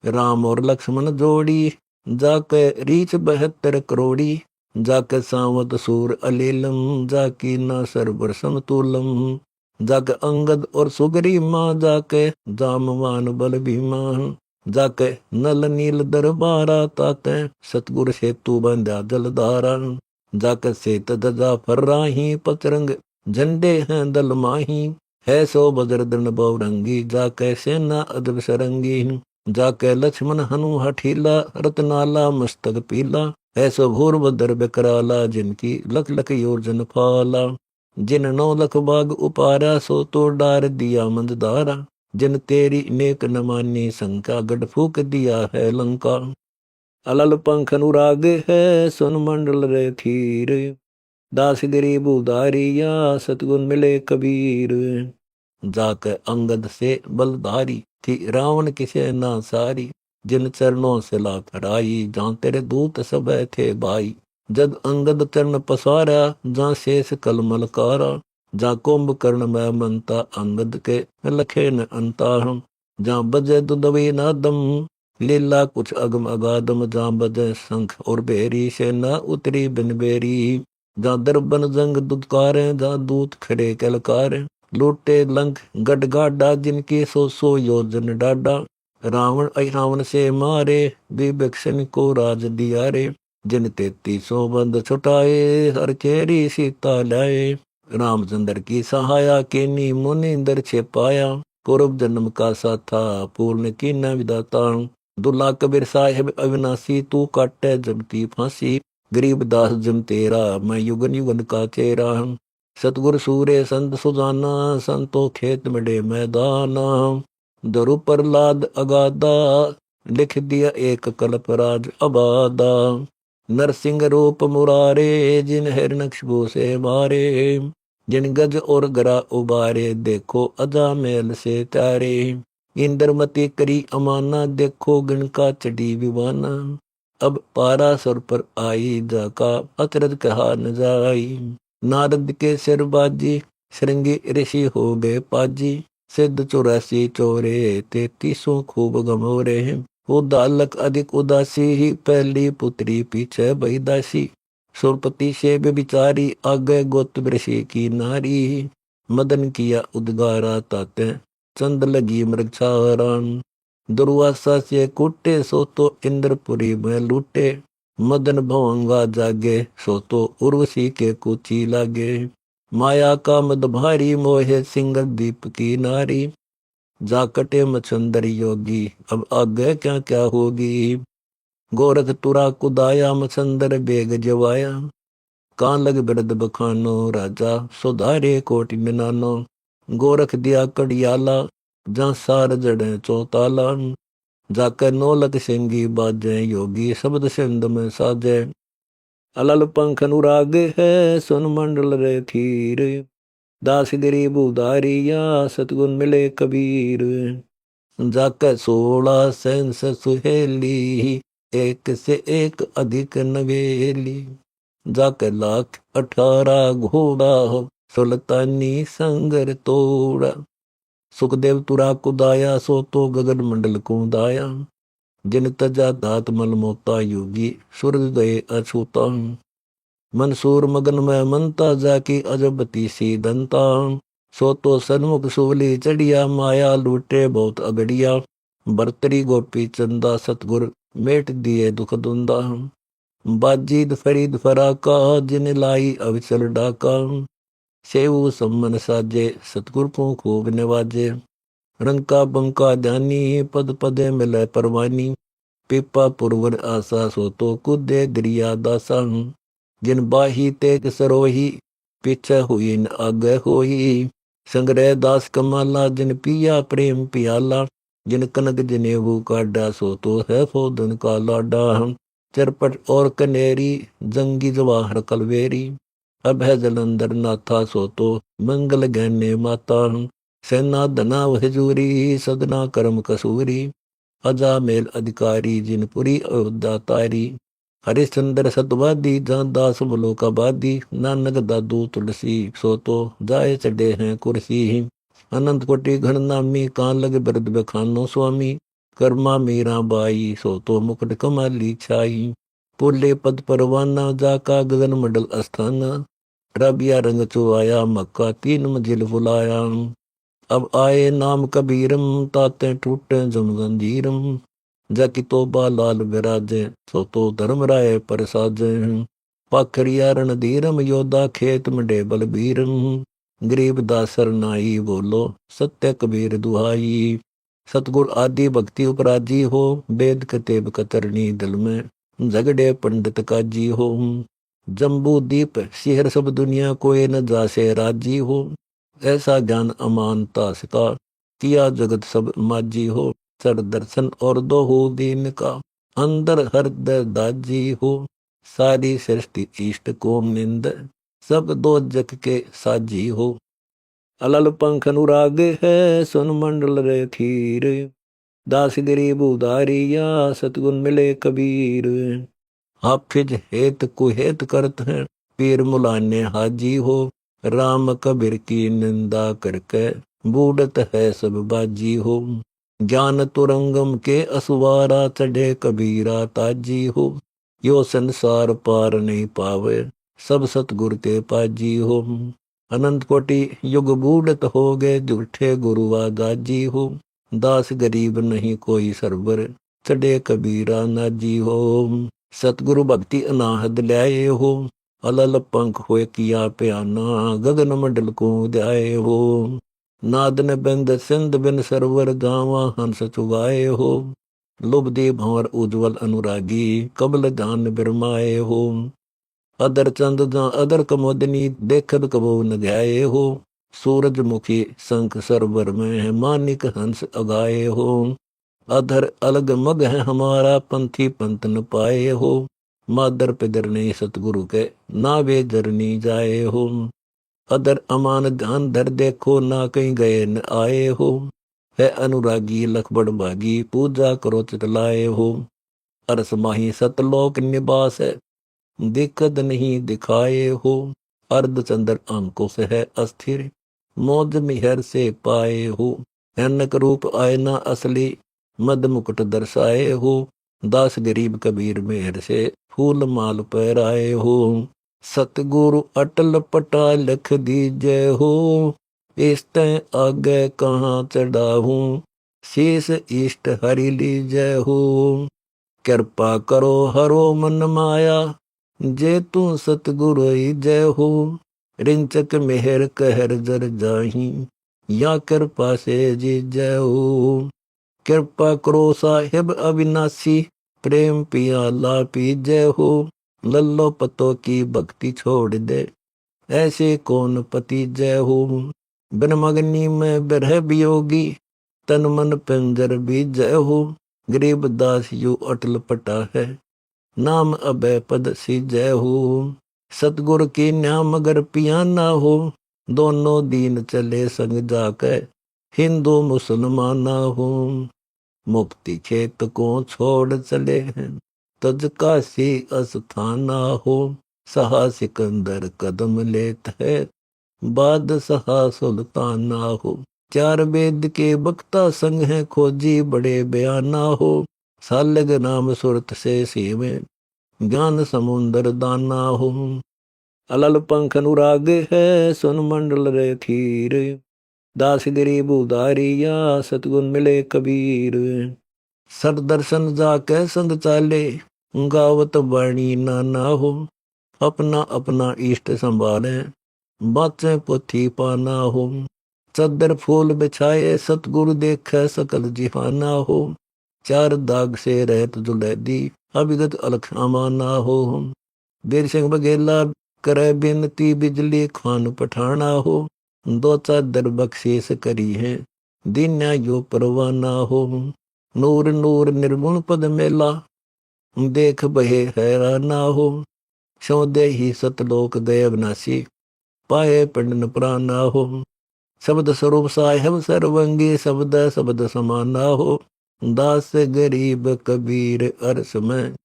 राम और लक्ष्मण जोड़ी, जाके रीछ 72 करोड़ी। जाके सावत सूर अलीलम, जाकी ना सरबर समतुलम। जाके अंगद और सुगरी माँ, जाके जामवान बल भीमा। जाके नल नील दरबारा, ताके सतगुर सेतु बंध्या जलधारा। जाके सेत दजा फर्राही, पचरंग झंडे हैं दल माही। है सो बजरदन बहुरंगी, जाके सेना अदब सरंगी। जाके लक्ष्मण हनु हठीला, रतनाला मस्तक पीला। ऐसो भूरभद्र बिकराला, जिनकी लख लख योजन फाला। जिन 9 लख बाग उपारा, सो तो डार दिया मंददारा। जिन तेरी नेक न मानी शंका, गढ़ फूक दिया है लंका। अलल पंख अनुराग है, सुन मंडल रे थीर। दास गरीब उदारिया, सतगुण मिले कबीर। जाकर अंगद से बलधारी, थी रावण की सेना सारी। जिन चरणों से ला फड़ाई, जहाँ तेरे दूत सब थे भाई। जद अंगद चरण पसारा, जहाँ शेष कलमल कारा। जहाँ कुंभकर्ण में मनता, अंगद के लखे न अंता। जहाँ बजे दुदवी नादम, लीला कुछ अगम अगादम। जहाँ बजे शंख और बेरी, सेना उतरी बिन बेरी। जहाँ दरबन जंग दुदकारे, जहाँ दूत खड़े कलकारे। लूटे लंक गढ़ गाडा, जिनकी 100 योजन डाडा। रावण रावण से मारे, विभीषण को राज दिया रे। जिन 33 बंद छुटाए, हर चेरी सीता लाए। रामचंद्र की सहाया के नी मुनिंदर छिपाया। पूर्व जन्म का साथा, पूर्ण की न विदाता। दुल्ला कबीर साहेब अविनाशी, तू काटे जमती फांसी। गरीबदास जम तेरा, मैं युगन युगन का चेहरा। सतगुर सूर्य संत सुजाना, संतो खेत मडे मैदाना। दरु प्रहलाद अगाधा, लिख दिया एक कल्पराज अबादा। नरसिंह रूप मुरारे, जिन हिरण्यकशिपु से मारे। जिन गज और गरा उबारे, देखो अजामेल से तारे। इंद्रमती करी अमाना, देखो गणका चढ़ी विवाना। अब पारा सर पर आई, जाका अचरज कहा न जाई। नारद के सिर बाजी, श्रृंगी ऋषि हो गए पाजी। सिद्ध 84 चोरे, 33 खूब गमोरे। उदालक अधिक उदासी, पहली पुत्री पीछे बहिदासी। सुरपति से बेबिचारी, आगे गोत ऋषि की नारी। मदन किया उद्गारा ताते, चंद लगी मृगछारण। दुर्वासा से कूटे, सो तो इंद्रपुरी में लूटे। मदन भवंगा जागे, सो तो उर्वशी के कुची लागे। माया का मद भारी, मोहे सिंगर दीप की नारी। जा कटे मछंदर योगी, अब आगे क्या क्या होगी। गोरख तुरा कुदाया, मछंदर बेग जवाया। कान लग बिरद बखानो, राजा सुधारे कोटि निनानो। गोरख दिया कड़ियाला, जहाँ सार जड़े चौताला। जाकर नौलक सिंगी बाजे, योगी शब्द सिंध में साजे। अलल पंख अनुराग है, सुन मंडल रे थीर। दास गरीब उदारिया, सतगुण मिले कबीर। जाकर 16 सहंस सुहेली, एक से एक अधिक नवेली। जाकर 1,18 घोड़ा, सुल्तानी संगर तोड़ा। सुखदेव तुरा कुदाया, सो तो गगन मंडल को दाया। जिन तजा धात मल मोता, योगी सूरज गए अछूता। मंसूर मगन में मनता, जाकी अजबती सी दंता। सो तो सन्मुख सुवली चढ़िया, माया लूटे बहुत अगड़िया। बरतरी गोपी चंदा, सतगुर मेट दिए दुख दुंदा। बाजीद फरीद फराका, जिन लाई अविचल डाका। सेवु सम्मन साजे, सतगुर को खूब नवाजे। रंका बंका ध्यानी, पद पदे मिले परवानी। पीपा पुरवर आशा, सो तो कुदे दरिया दासा। जिन बाही तेग सरोही, पीछे हुई न आगे होही। संग्रह दास कमाला, जिन पिया प्रेम पियाला। जिन कनक जनेऊ काडा, सो तो है फोदन का लाडा। चरपट और कनेरी, जंगी जवाहर कलवेरी। अब है जलंधर नाथा, सो तो मंगल गहने माता। सेना धना हजूरी, सदना कर्म कसूरी। अजा मेल अधिकारी, जिनपुरी अयोध्या तारी। हरिश्चंद्र सतवादी, जहाँ दास बोलो का बादी। नानक दादू तुलसी, सो तो जाए चढ़े हैं कुर्सी। अनंत कोटि घन नामी, कान लग बिरद बखानो स्वामी। कर्मा मीरा बाई, सो तो मुकुट कमाली छाई। पोले पद परवाना, जाका गगन मंडल अस्थाना। रबिया रंग चुआया, मक्का 3 मंजिल बुलाया। अब आए नाम कबीरम, ताते टूटे जम जंजीरम। जाकी तोबा लाल विराजे, सो तो धर्म राय पर साजे। पाखरिया रणधीरम, योद्धा खेत मंडे बलबीरम। गरीब दासर नाई, बोलो सत्य कबीर दुहाई। सतगुर आदि भक्ति उपराजी हो, वेद कतेब कतरनी दिल में। झगड़े पंडित काजी हो। जम्बू दीप शिहर सब दुनिया, कोई न जासे राजी हो। ऐसा ज्ञान अमानता का, किया जगत सब माजी हो। सर दर्शन और दो हो दीन का, अंदर हृदय दाजी हो। सारी सृष्टि इष्ट को निंद, सब दो जग के साजी हो। अलल पंख अनुराग है, सुन मंडल रे थीर। दास गरीब उदारिया, सतगुण मिले कबीर। हाफिज हेत कुहेत करत हैं, पीर मुलाने हाजी हो। राम कबीर की निंदा करके, बूढ़त है सब बाजी हो। ज्ञान तुरंगम के असुवारा, चढ़े कबीरा ताजी हो। यो संसार पार नहीं पावे, सब सतगुर के पाजी हो। अनंत कोटि युग बूढ़त हो गए, झूठे गुरुआ गाजी हो। दास गरीब नहीं कोई सरवर, चढ़े कबीरा ना जी हो। सतगुरु भक्ति अनाहद ल्याए हो, अलल पंख होए किया प्याना, गगन मंडल को उद्याए हो। नाद न बिंद सिंध बिन सरवर, गावा हंस चुगाए हो। लुभदी भंवर उज्ज्वल अनुरागी, कबल जान बिरमाए हो। अदर चंद जा अदर कमोदनी, देखद कबो न ध्याए हो। सूरजमुखी शंख सरवर में, मानिक हंस अगाए हो। अधर अलग मग है हमारा, पंथी पंथ न पाए हो। मादर पिदर ने सतगुरु के, ना वे जरनी जाए हो। अदर अमान ध्यान धर देखो, ना कहीं गए न आए हो। है अनुरागी लख बड़ भागी, पूजा करो चितलाए हो। अरस माही सतलोक निवास है, दिक्कत नहीं दिखाए हो। अर्धचंद्र अंकों से है अस्थिर, मौज मिहर से पाए हो। ऐनक रूप आयना असली, मद मुकुट दर्शाए हो। दास गरीब कबीर मेहर से, फूल माल पहराए हो। सतगुरु अटल पटा लख दीजय हो, इस तय आगे कहाँ चढ़ाहूं, शीस इष्ट हरि लीजय हो। कृपा करो हरो मन माया, जे तू सतगुरु जय हो। रिंचक मेहर कहर जर जाही, या कृपा से जी जय हो। कृपा करो साहिब अविनाशी, प्रेम पियाला पी जय हो। लल्लो पतो की भक्ति छोड़ दे, ऐसे कौन पति जय हो। बिन मगनी में बिरह वियोगी, तन मन पिंजर भी जय हो। गरीब दास यू अटल पटा है, नाम अभय पद सी जय हो। सतगुर की न्याम अगर पिया ना हो, दोनों दीन चले संग जाकर, हिंदू मुसलमान ना हो। मुक्ति खेत को छोड़ चले हैं, तज काशी अस्थाना हो। सहा सिकंदर कदम लेत है, बादशाह सुल्ताना हो। चार वेद के बक्ता संग है, खोजी बड़े बयाना हो। सालग नाम सुरत से सीवे, ज्ञान समुंदर दाना हो। अलल पंख अनुराग है, सुन मंडल रे खीर। दास गरीब उदारिया, सतगुण मिले कबीर। सर दर्शन जाके संग चाले, गावत वाणी नाना हो। अपना अपना इष्ट संभाले, बाचे पोथी पाना हो। चद्दर फूल बिछाए, सतगुरु देखे सकल जिहाना हो। चार दाग से रहत जुलैदी, अभिगत अलख अमाना हो। बीर सिंह बघेला करे बिनती, बिजली खान पठाना हो। दो चादर बख्शीस करी है, दीन्या यो परवाना हो। नूर नूर निर्गुण पद मेला, देख बहे हैराना हो। सो दे ही सतलोक दय अविनाशी, पाए पंडन प्राणा हो। शब्द स्वरूप साहेब सर्वंगी, शब्द शब्द समाना हो। दास गरीब कबीर अरस में,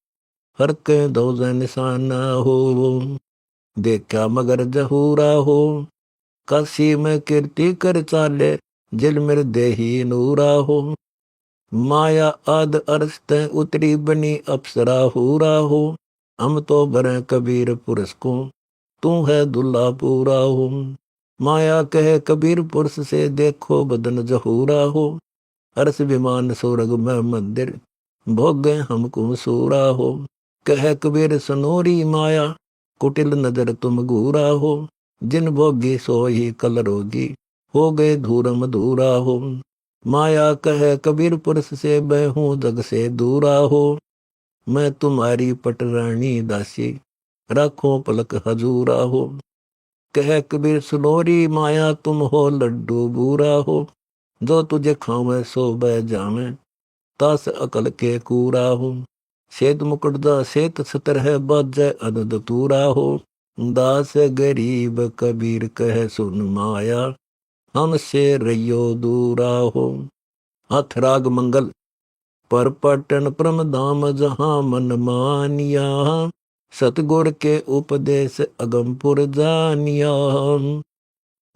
हर के दो निशाना हो। देखा मगर जहूरा हो, काशी में कीर्ति कर चाले, जिल मेर देही नूरा हो। माया आद अरस तय उतरी, बनी अप्सरा हूरा हो। हम तो भरे कबीर पुरुष को, तू है दुल्ला पूरा हो। माया कहे कबीर पुरुष से, देखो बदन जहूरा हो। अरस विमान स्वर्ग में मंदिर, भोगे हमको सूरा हो। कह कबीर सनोरी माया, कुटिल नजर तुम घूरा हो। जिन भोगी सो ही कल रोगी, हो गए धूर मधूरा हो। माया कह कबीर पुरुष से, मैं हूँ जग से दूरा हो। मैं तुम्हारी पटरानी दासी, राखो पलक हजूरा हो। कह कबीर सुनोरी माया, तुम हो लड्डू बूरा हो। जो तुझे खावे सो बह जावे, तास अकल के कूरा हो। सेत मुकुटदा सेत सतर है, बाजय अनद तूरा हो। दास गरीब कबीर कह सुन माया, हमसे रहियो दूरा हो। हाथ राग मंगल पर पटन परम धाम, जहाँ मन मानिया। सतगुर के उपदेश अगमपुर जानिया।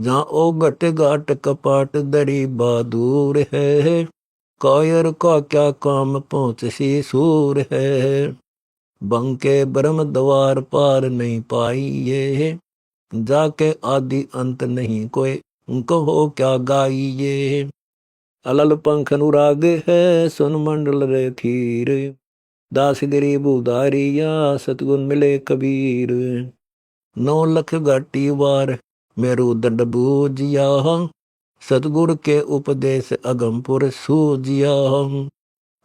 जहाँ ओ घट घाट कपाट दरी बहादुर है, कायर का क्या काम पहुँच सी सूर है। बंके ब्रह्म द्वार पार नहीं पाई ये, जाके आदि अंत नहीं कोई, कहो क्या गाइए। अलल पंख अनुराग है सुन मंडल रे थीर, दास गरीब उदारिया सतगुण मिले कबीर। 9 लख घाटी वार मेरू दंड बूजिया, सतगुर के उपदेश अगमपुर सूजिया।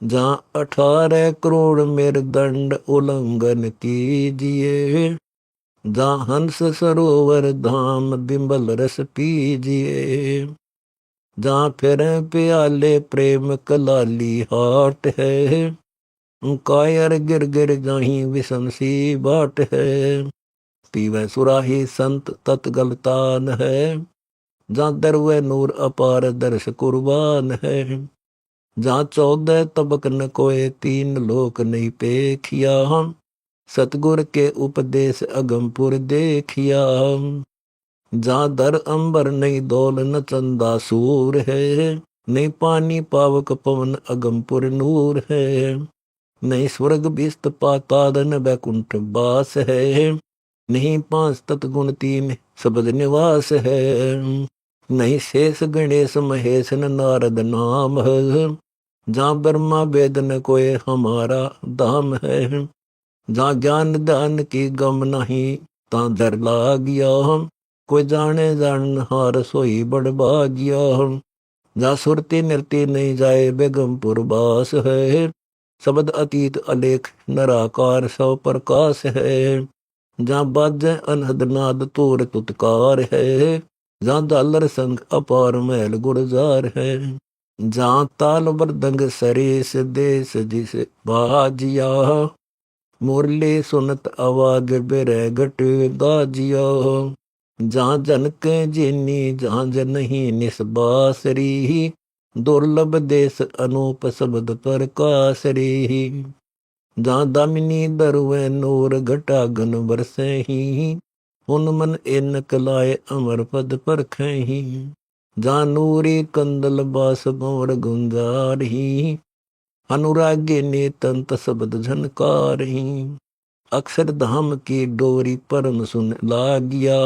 जहाँ 18 करोड़ मेर दंड उल्लंघन कीजिए, जहाँ हंस सरोवर धाम बिंबल रस पीजिए। जहाँ फिर प्याले प्रेम कलाली हाट है, कायर गिर गिर जाही विषम सी बाट है। पीवे सुराही संत तत्गलतान है, जहाँ दरवे नूर अपार दर्श कुर्बान है। जहाँ 14 तबक न कोय 3 लोक नहीं पेखिया, सतगुर के उपदेश अगमपुर देखिया। जहाँ दर अंबर नहीं दौल न चंदा सूर है, नहीं पानी पावक पवन अगमपुर नूर है। नहीं स्वर्ग बिस्त पाताल न बैकुंठ बास है, नहीं 5 तत्गुण 3 शब्द निवास है। नहीं शेष गणेश महेश न नारद नाम है, जहाँ ब्रह्मा वेद न कोय हमारा धाम है। जहाँ ज्ञान दान की गम नहीं ता धर लागिया, कोई जाने जान हार सोई बड़ भागिया। जहाँ सुरती नृत्य नहीं जाए बेगमपुर बास है, शब्द अतीत अलेख नराकार सौ प्रकाश है। जहाँ बाजे अनहद नाद तोर तुतकार है, जहाँ दालर संग अपार महल गुरजार है। जहाँ ताल मृदंग सरेस देश जिस बाजिया, मुरली सुनत आवाज बेरे घट गाजिया। जहाँ जनक जिनी जहाँ जन नहीं निस्बासरी, दुर्लभ देश अनूप शब्द पर कासरी। जहाँ दामिनी दरुए नूर घटा घन बरसे ही, उन मन इन कलाए अमर पद पर खही। जहाँ नूरी कंदल बास मोर गुंजारी, अनुरागे ने तंत शब्द झनकारही। अक्षर धाम की डोरी परम सुन लागिया,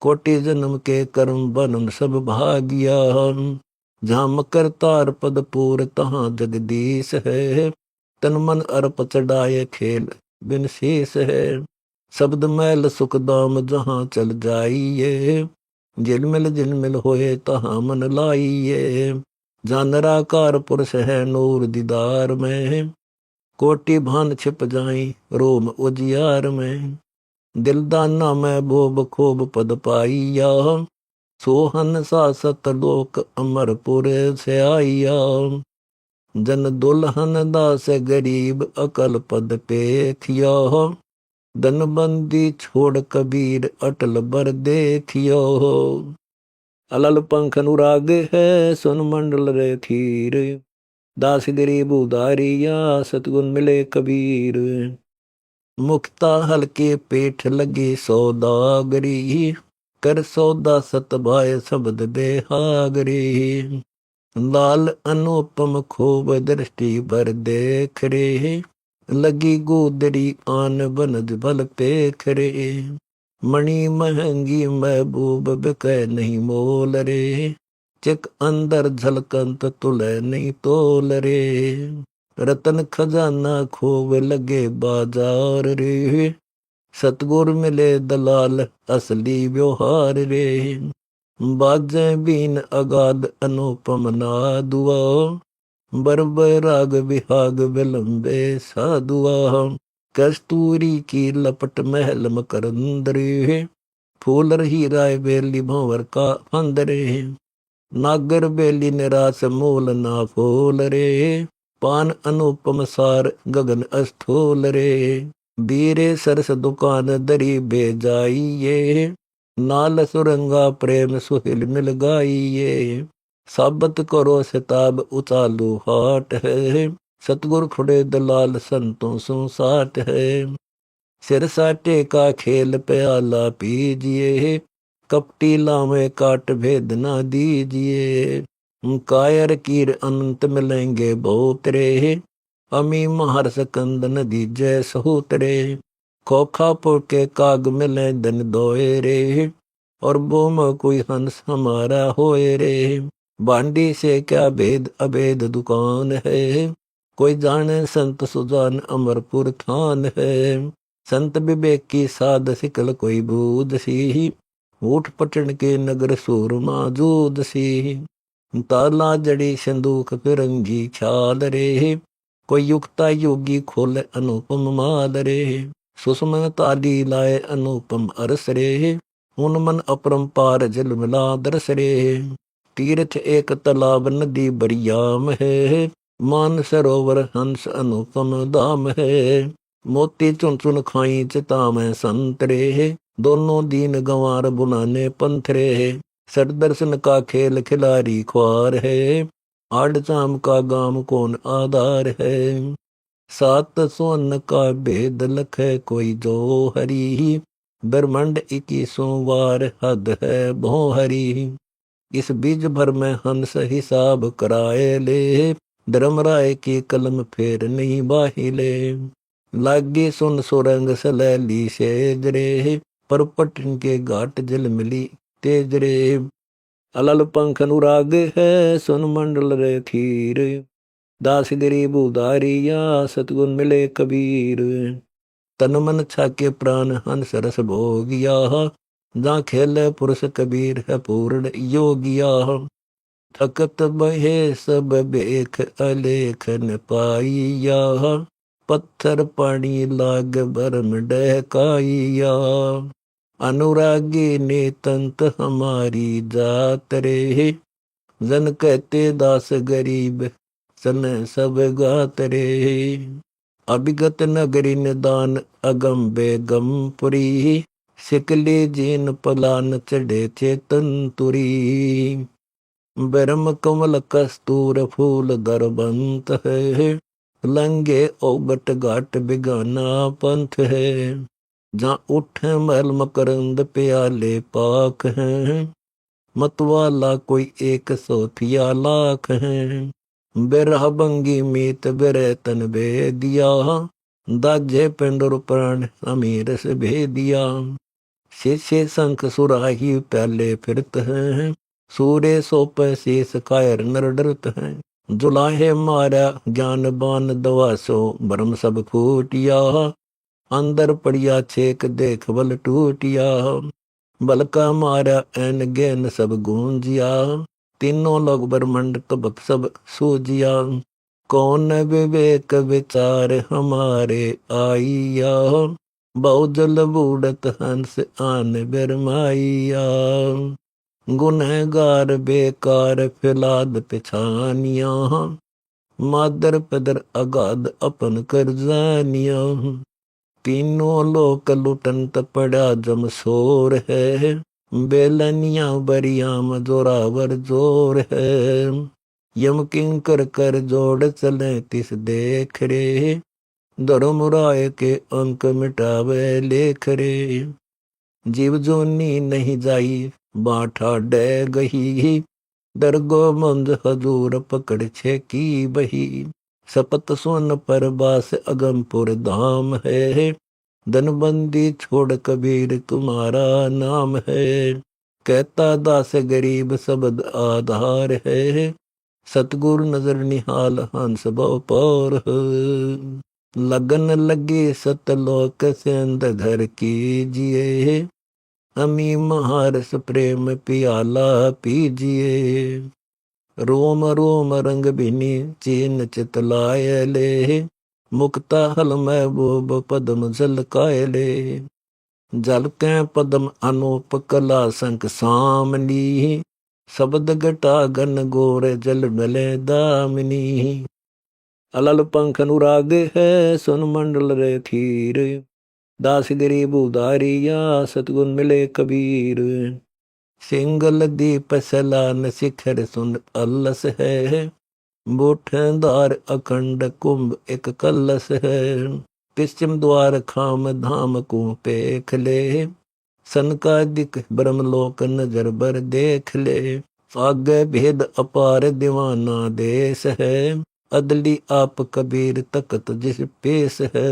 कोटि जन्म के कर्म बनम सब भागिया। जहाँ मकर तार पद पूर तहाँ जगदीश है, तन मन अर्प चढ़ाए खेल बिन शेष है। शब्द मैल सुख दाम जहाँ चल जाइए, जिलमिल जिलमिल होए तहाँ मन लाइए। जहाँ निराकार पुरुष है नूर दीदार में, कोटि भान छिप जाई रोम उजियार में। दिलदाना में भोब खोब पद पाइया, सोहन सा सतलोक अमरपुर से आइया। जन दुल्हन दास गरीब अकल पद पेखिया, धनबंदी छोड़ कबीर अटल बर देखियो। अलल पंख अनुराग है सुन मंडल रे थीर, दास गरीब उदारिया सतगुण मिले कबीर। मुक्ता हल्के पेठ लगे सौदागरी, कर सौदा सत भाय शब्द बेहागरी। लाल अनुपम खूब दृष्टि भर देख रे, लगी गोदरी आन बनद भल पेख रे। मणि महंगी महबूब बिकै नहीं मोल रे, चिक अंदर झलकंत तुले नहीं तोल रे। रतन खजाना खूब लगे बाजार रे, सतगुर मिले दलाल असली व्यवहार रे। बाजे बीन अगाध अनुपम नादुआ, बरबर राग विहाग विलंबे साधुआ। कस्तूरी की लपट महल मकरंद रे, फूल रही राय बेली भंवर का फंद रे। नागर बेली निराश मूल ना फूल रे, पान अनुपम सार गगन अस्थूल रे। बीरे सरस दुकान दरी बेजाइये, नाल सुरंगा प्रेम सुहिल मिल गाइये। साबत करो सिताब उचालू हाट है, सतगुर खुड़े दलाल संतों सो साट है। सिर साटे का खेल प्याला पीजिए, कपटी लावे काट भेद ना दीजिए। कायर कीर अनंत मिलेंगे बहुत रे, अमी महर सकंद नदी जय सहोतरे। खोखा पुरके काग मिले धन दोए रे, और बोम कोई हंस हमारा होए रे। बांडी से क्या भेद अभेद दुकान है, कोई जाने संत सुजान अमरपुर थान है। संत विवेक की साध सिकल कोई बूद सी, ऊठ पटन के नगर सूर माजूद सी। ताला जड़ी संदूक फिरंगी छाल रे, कोई युक्ता योगी खोले अनुपम माल रे। सुषम ताली लाए अनुपम अरस रे, उन मन अपरंपार जल मिला दरस रे। तीर्थ एक तालाब नदी बरियाम है, मान सरोवर हंस अनुपम धाम है। मोती चुन चुन खाई चिता में संतरे, दोनों दीन गंवार बुलाने पंथरे। सर दर्शन का खेल खिलारी ख्वार है, आड़ चाम का गाम कौन आधार है। सात सोन का भेद लख है कोई जो हरी, ब्रह्मंड 21 वार हद है भो हरी। इस बीज भर में हंस हिसाब कराए ले, धर्मराय की कलम फेर नहीं बाहिले। लागी सुन सुरंग सलैली सेज रे, पर पटन के घाट जल मिली तेज रे। अलल पंख अनुराग है सुन मंडल रे खीर, दास गरीब उदारिया सतगुण मिले कबीर। तन मन छाके प्राण हंस रस भोगिया, जा खेल पुरुष कबीर है पूर्ण योगिया। थकत बहे सब बेख अलेख न पाइया, पत्थर पानी लाग बरम डहकाइया। अनुरागी ने तंत हमारी जात रे, जन कहते दास गरीब सन सब गात रे। अभिगत नगरी निदान अगम बेगम पुरी, सिकली जीन पलान चढ़े चेतन तुरी। ब्रह्म कमल कस्तूर फूल दरबंत है, लंगे ओगट घाट बिगाना पंथ है। जहाँ उठे महल मकरंद प्याले पाक हैं, मतवाला कोई 100 लाख हैं। बिरह बंगी मीत बिरह तन भेदिया, दाजे पेंडुर प्राण अमीर से भेदिया। शेषे शंख सुराही प्याले फिरत हैं, सूर्य सोपे शेष कायर नर डरत हैं। जुलाहे मारा ज्ञान बान दवासो भरम सब फूटिया, अंदर पड़िया छेक देख बल टूटिया। बल का मारा एन गैन सब गूंजिया, तीनों लोग ब्रह्मंड कबक सब सूजिया। कौन विवेक विचार हमारे आइया, बहुजल बूढ़त हंस आन बिरमाइया। गुनहगार बेकार फिलाद पिछानिया, मादर पदर अगाध अपन कर जानिया। तीनों लोक लुटन पड़ा जमशोर है, बेलनिया बरियाम जोरावर जोर है। यम किंकर कर जोड़ चले तिस देख रे, धर्म राय के अंक मिटावे लेख रे। जीव जोनी नहीं जाई बाठा डे गही, दरगो मंद हजूर पकड़ छे की बही। सपत सोन परबास अगमपुर धाम है, धनबंदी छोड़ कबीर तुम्हारा नाम है। कहता दास गरीब शब्द आधार है, सतगुरु नजर निहाल हंस बौर। लगन लगी सतलोक सेंद घर कीजिए, अमी महारस प्रेम पियाला पीजिए। रोम रोम रंग बिनी चीन चितलाय ले, मुक्ता हल महबूब पद्म झलकाय ले। जल के पद्म अनूप कला संक सामनी, शब्द घटा गन गोर जल मले दामिनी। अलल पंख अनुराग है सुन मंडल रे खीर, दास गरीब उदारिया सतगुण मिले कबीर। सिंगल दीप सलान शिखर सुन अलस है, बूठेदार अखंड कुंभ एक कलश है। पश्चिम द्वार खाम धाम को पेख ले, सनकादिक ब्रह्मलोक नजर बर देख ले। आगे भेद अपार दीवाना देश है, अदली आप कबीर तकत जिस पेश है।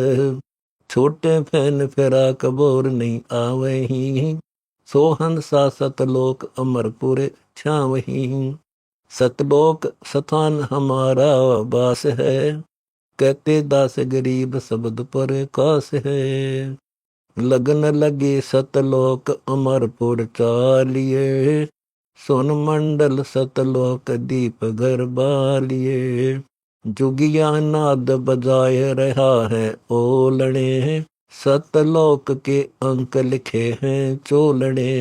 छोटे फैन फिरा कबोर नहीं आवही, सोहन सा सतलोक अमरपुर छावही। सतलोक स्थान हमारा वास है, कहते दास गरीब शब्द पर कास है। लगन लगे सतलोक अमरपुर चालिए, सोन मंडल सतलोक दीप घर बालिए। जुगिया नाद बजाय रहा है ओलड़े, सतलोक के अंक लिखे हैं चोलड़े।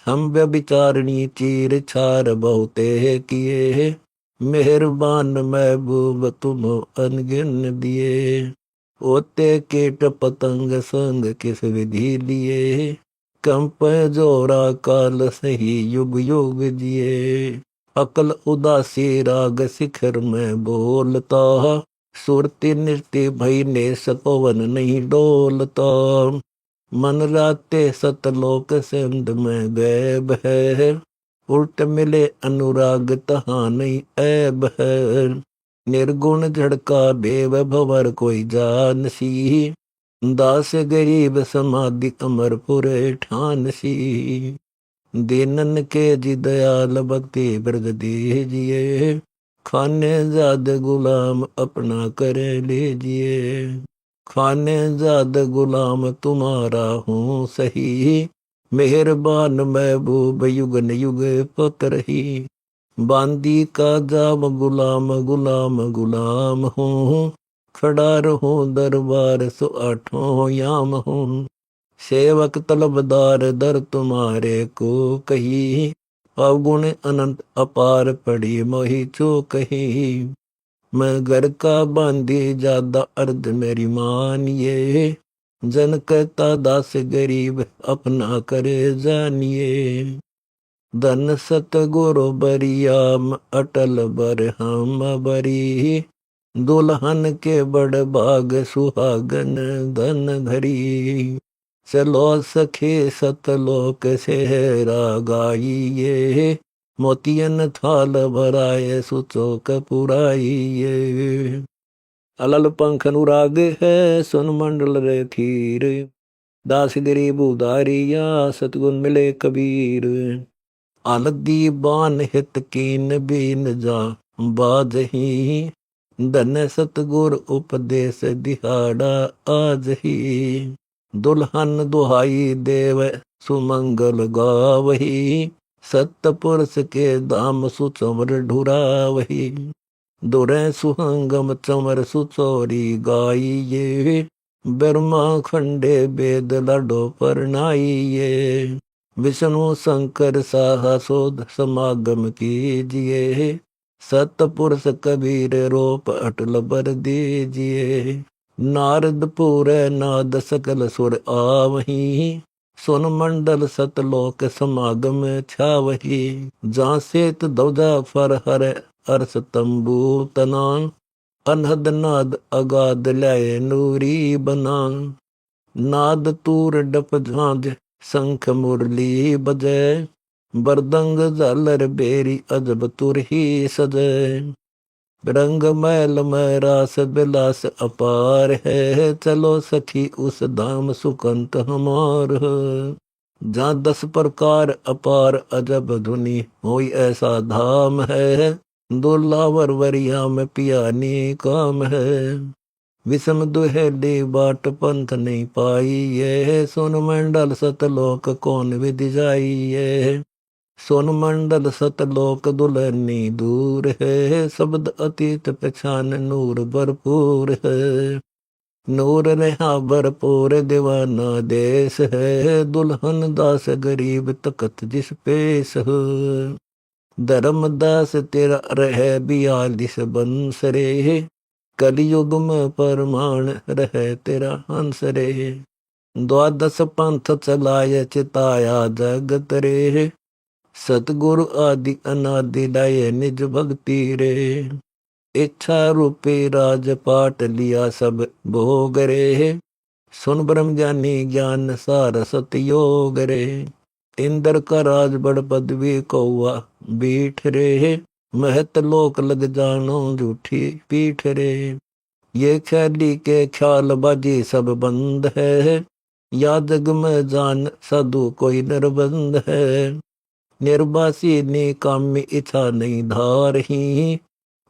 हम व्यभिचारिणी चीर छार बहुते किए, मेहरबान महबूब तुम अनगिन दिए। ओते कीट पतंग संग किस विधि लिए, कंप जोरा काल सही युग युग जिए। अकल उदासी राग शिखर में बोलता, सुरती नृत्य भई ने सपवन नहीं डोलता। मन राते सतलोक सिंध में गैब है, उल्ट मिले अनुराग तहाँ नहीं ऐब है। निर्गुण झड़का बेव भवर कोई जान सी, दास गरीब समाधि अमरपुर ठान सी। दीनन के जी दयाल भक्ति ब्रज दीजिए, खाने जाद गुलाम अपना करे लीजिए। खाने जाद गुलाम तुम्हारा हूँ सही, मेहरबान महबूब युगन युग पत रही। बांदी का जाम गुलाम गुलाम गुलाम हूँ, खड़ा रहूं दरबार सो आठों याम हूँ। सेवक तलबदार दर तुम्हारे को कही, अवगुण अनंत अपार पड़ी मोहि चो कही। मैं घर का बांधी ज्यादा अर्ध मेरी मानिए, जन कहता दास गरीब अपना करे जानिए। धन सतगुरु बरियाम अटल बर हम बरी, दुल्हन के बड़ भाग सुहागन धन धरी। चलो सखे सतलोक सेहरा गाइए, मोतियन थाल भराए सुचोक पुराइए। अलल पंख अनुराग है सुन मंडल रे खीर, दास गरीब उदारिया सतगुण मिले कबीर। आलदी बान हित कीन बीन जा बाजही, धन सतगुर उपदेश दिहाड़ा आजही। दुल्हन दुहाई देव सुमंगल गावही, सतपुरुष के दाम सुचमर ढुरावही। दुरै सुहंगम चमर सुचोरी गाइए, ब्रह्मा खंडे वेद लडो परनाइए। विष्णु शंकर साहा सोध समागम कीजिए, सतपुरुष कबीर रोप अटल बर दीजिए। नारद पूरे नाद सकल सुर आवही, सुन मंडल सतलोक समागम छावही। जहाँ सेत ध्वजा फर हर अर्स तंबू तना, अनहद नाद अगाध लय नूरी बना। नाद तूर डप झांझ शंख मुरली बजै, बरदंग झालर बेरी अजब तुर ही सजै। रंग मैल में रास बिलास अपार है, चलो सखी उस धाम सुकंत हमार। जहाँ 10 प्रकार अपार अजब धुनि होई ऐसा धाम है, दुर्लावर वरिया में पियानी काम है। विषम दुहेली बाट पंथ नहीं पाई ये, सुन मंडल सतलोक कौन विधि जाई ये। सोन मंडल सतलोक दुल्हनी दूर है, शब्द अतीत पहचान नूर भरपूर है। नूर रहा भरपूर दीवाना देश है, दुल्हन दास गरीब तकत जिस पेश है। धर्मदास तेरा रहे 42 बंस रे, कलयुग में परमाण रहे तेरा हंस रे। 12 पंथ चलाय चिताया जगत रे, सतगुरु आदि अनादि लाए निज भक्ति रे। इच्छा रूपी राजपाट लिया सब भोग रे, सुन ब्रह्म ज्ञानी ज्ञान सार सतयोग रे। इंद्र का राज बड़ पदवी कौआ बीठ रे, महत लोक लग जानो झूठी पीठ रे। ये ख्याली के ख्याल बाजी सब बंद है, या जग में जान साधु कोई नरबंद है। निर्वासी ने काम्य इच्छा नहीं धारही,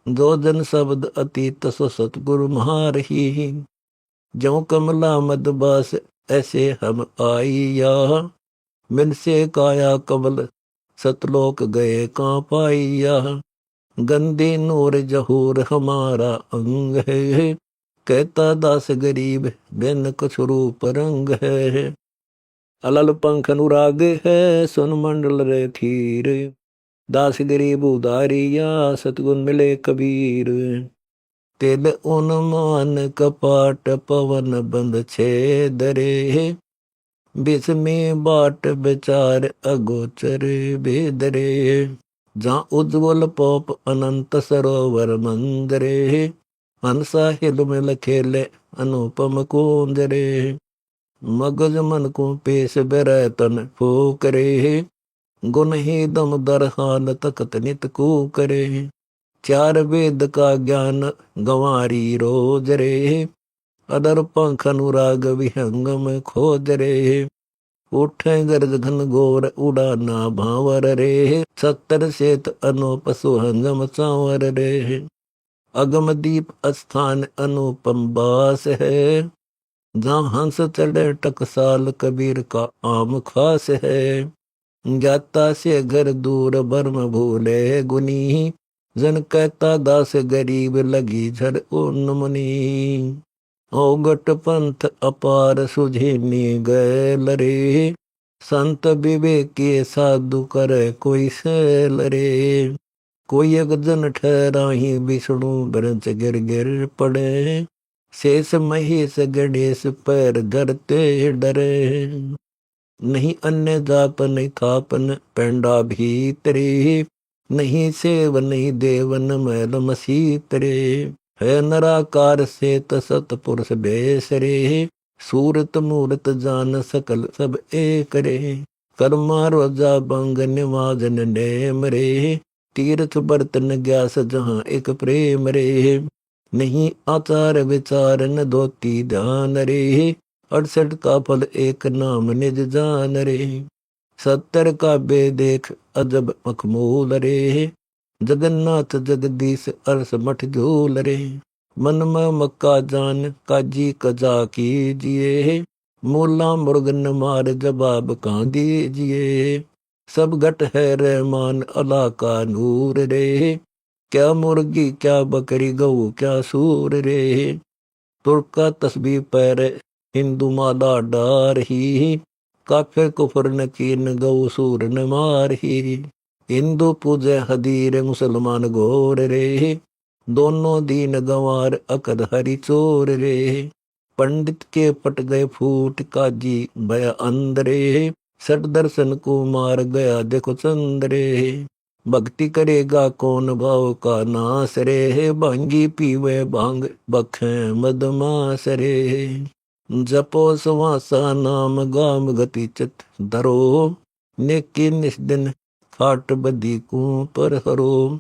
जो जन शब्द अतीत सो सतगुरु महारही। ज्यों कमला मदबास ऐसे हम आइया, मिन से काया कमल सतलोक गए कहाँ पाइया। गंदे नूर जहूर हमारा अंग है, कहता दास गरीब बिन कुछ रूप रंग है। अलल पंख अनुराग है, सुन मंडल रे थीर, दास गरीब उदारिया सतगुण मिले कबीर। तिल उन्मान कपाट पवन बंद छे दरे, बिस में बाट विचार अगोचर बेदरे। जहाँ उज्ज्वल पोप अनंत सरोवर मंदरे, हंसा हिल मिल खेले अनुपम कुंजरे। मगज मन को पेश बेरै तन फूकरे, गुण ही दम दरहान तखत नित को करे। चार वेद का ज्ञान गंवारी रोज रे, अदर पंख अनुराग विहंगम खोज रे। उठे गर्ज घन घोर उड़ाना भावर रे, 70 सेत अनुप सुहंगम सांवर रे। अगम दीप स्थान अनुपम बास है, जहाँ हंस चढ़े टकसाल कबीर का आम खास है। जाता से घर दूर बर्म भूले गुनी, जन कहता दास गरीब लगी झर उन्मुनी। ओगट पंथ अपार सुझेनी गैल रे, संत विवेक के साधु करे कोई सैल रे। कोई एक जन ठहराही विष्णु ब्रंच गिर गिर पड़े, शेष महेश गणेश पैर धरते डरे। नहीं अन्य जाप नहीं थापन पेंडा भीतरे, नहीं सेव नहीं देवन मैल मसीतरे। है नराकार से तसत पुरुष बेसरे, सूरत मूरत जान सकल सब एक रे। कर्मा रोजा बंग निवाजन नेम रे, तीर्थ बर्तन ग्यास जहाँ एक प्रेम रे। नहीं आचार विचार न धोती ध्यान रे, 68 का फल एक नाम निज जान रे। 70 का बेदेख अजब मखमूल रे, जगन्नाथ जगदीश अरस मठ झूल रे। मन में मक्का जान काजी कजा कीजिए, मूला मुर्गन मार जवाब कहाँ दीजिए। सब घट है रहमान अल्लाह का नूर रे, क्या मुर्गी क्या बकरी गऊ क्या सूर रे। तुर्क का तस्बीह पैर हिंदू माला डार ही, काफिर कुफर न कीन गऊ सूर न मार ही। हिंदू पूजे हदीर मुसलमान घोर रे, दोनों दीन गंवार अकद हरि चोर रे। पंडित के पट गए फूट काजी भया अंदरे, सट दर्शन को मार गया देखो चंद्रे। भक्ति करेगा कौन भाव का नास रे, भांगी पीवे भांग बखे मदमास रे। जपो सुवासा नाम गाम गति चित धरो, नेकी निस्दिन खाट बदी को पर हरो।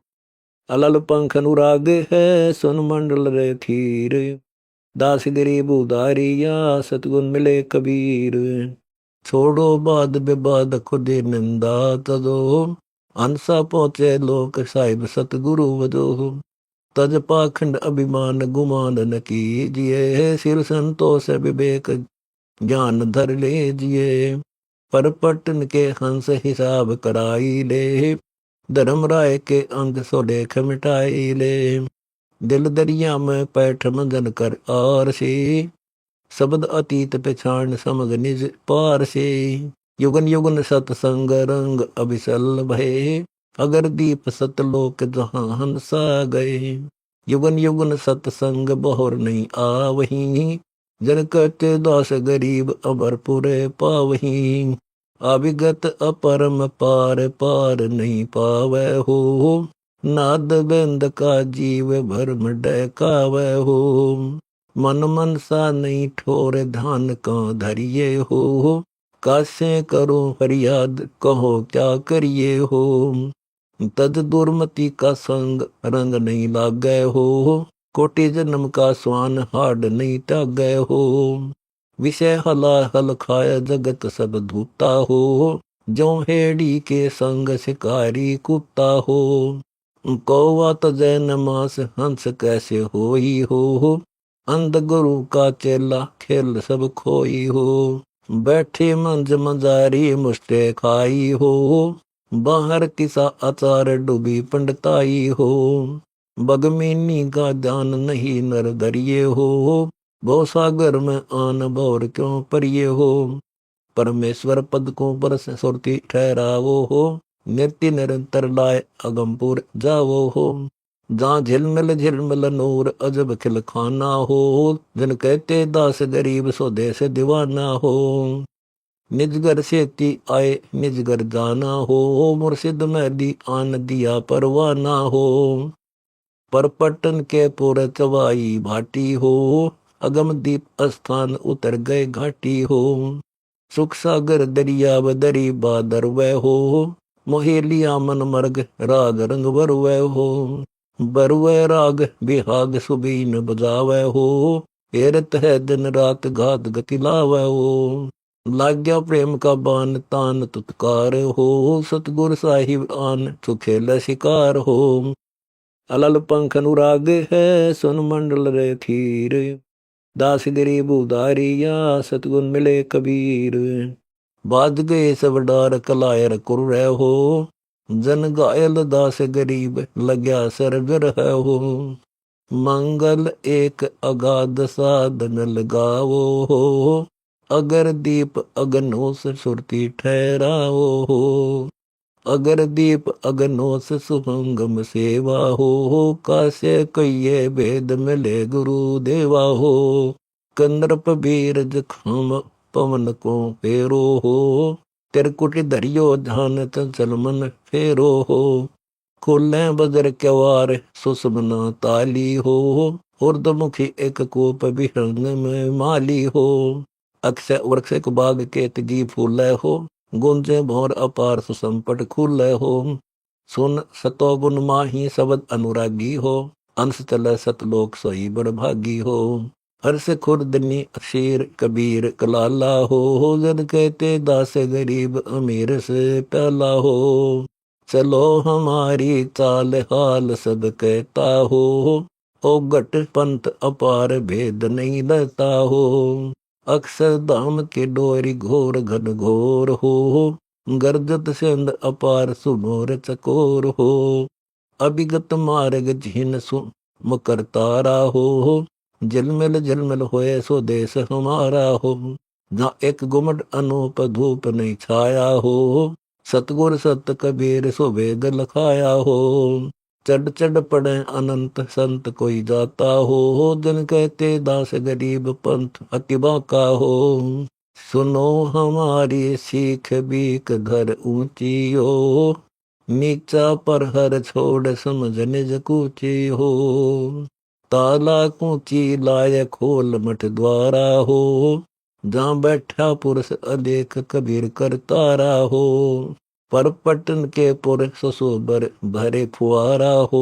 अलल पंख अनुराग है, सुन मंडल रे थीर, दास गरीब उदारिया सतगुण मिले कबीर। छोड़ो बाद विवाद खुदे निंदा तजो, अंसा पहुँचे लोक साहिब सतगुरु वजो। तज पाखंड अभिमान गुमान न कीजिए, सिर संतोष विवेक ज्ञान धर लीजिए। पर पटन के हंस हिसाब कराई ले, धर्म राय के अंग सो लेख मिटाई ले। दिल दरिया में पैठ मंजन कर आर से, शब्द अतीत पहचान समझ निज पार से। युगन युगन सतसंग रंग अभिसल भय, अगर दीप सतलोक जहाँ हंसा गए। युगन युगन सतसंग बहुर नहीं आवही, जन कहते दास गरीब अमरपुरे पावही। अभिगत अपरम पार पार नहीं पावे हो, नाद बेंद का जीव भरम डकावे हो। मन मनसा नहीं ठोर ध्यान का धरिए हो, कासे करो फरियाद कहो क्या करिए हो। तद दुर्मति का संग रंग नहीं लागे हो, कोटि जन्म का स्वान हाड नहीं त्यागे हो। विषय हला हल खाए जगत सब धूता हो, जो हेड़ी के संग शिकारी कुत्ता हो। कौवा तजै न मास हंस कैसे होई हो। अंध गुरु का चेला खेल सब खोई हो। बैठे मंज मजारी मुष्टे खाई हो। बाहर किसा अचार डूबी पंडताई हो। बगमीनी का जान नहीं नर दरिये हो। भव सागर में आन भौर क्यों परिये हो। परमेश्वर पद को बरस सुरती ठहरावो हो। नित्य निरंतर लाए अगमपुर जावो हो। जहाँ झिलमिल नूर अजब खिल खाना हो। जिन कहते दास गरीब स्वदेश दीवाना हो। निज घर से ती आए निज घर जाना हो। मुर्शिद मेहदी आन दिया परवाना हो। पर पटन के पुर चवाई भाटी हो। अगम दीप स्थान उतर गए घाटी हो। सुख सागर दरिया बदरी बादर वह हो। मोहेलिया मन मर्ग राग रंग बरवै हो। बरवै राग बिहाग सुबीन बजावै हो। हेरत है दिन रात घात गति लावै हो। लाग्या प्रेम का बान तान तुतकार हो। सतगुर साहिब आन सुखेल शिकार हो। अलल पंख अनुराग है सुन मंडल रे थीर। दास गरीब उदारिया सतगुण मिले कबीर। बाज गए सब डार कलायर कुर रह हो। जन गायल दास गरीब लग्या सर बिरह हो। मंगल एक अगाध साधन लगावो हो। अगर दीप अगनोस सुरती ठहराओ हो। अगर दीप अगनोस सुभंगम सेवा हो। कासे कहिए भेद मिले गुरु देवा हो। कंदर्प बीरज खम पवन को फेरो हो। तिरकुट धरियो ध्यान चंचल मन फेरो हो। खोले बजर क्यवार सुसमना ताली हो। उर्दमुखी एक कोप विहंग में माली हो। अक्षय वृक्ष को बाग के तगी फूले हो। गुंजे भौर अपार सुसंपट खुले हो। सुन सतो गुण माही सबद अनुरागी हो। अंश चले सतलोक सोई बड़ भागी हो। हर्ष खुर्दनी अक्षीर कबीर कलाला हो। जन कहते दास गरीब अमीर से प्याला हो। चलो हमारी चाल हाल सब कहता हो। ओ घट पंथ अपार भेद नहीं रहता हो। अक्षर धाम के डोरी घोर घन घोर हो। गर्जत सिंध अपार सुमोर चकोर हो। अभिगत मार्ग झिन मुकर तारा हो। झिलमिल होए सो देश हमारा हो। जहाँ एक गुमट अनूप धूप नहीं छाया हो। सतगुर सत कबीर सो वेद लखाया हो। चढ़ पड़े अनंत संत कोई जाता हो। दिन कहते दास गरीब पंथ अति बाका हो। सुनो हमारी सीख बीक घर ऊंची हो। नीचा पर हर छोड़ समझ निज कूची हो। ताला कूची लाय खोल मठ द्वारा हो। जहाँ बैठा पुरुष अलेख कबीर कर तारा हो। पर पटन के पुर ससुबर भरे फुआरा हो।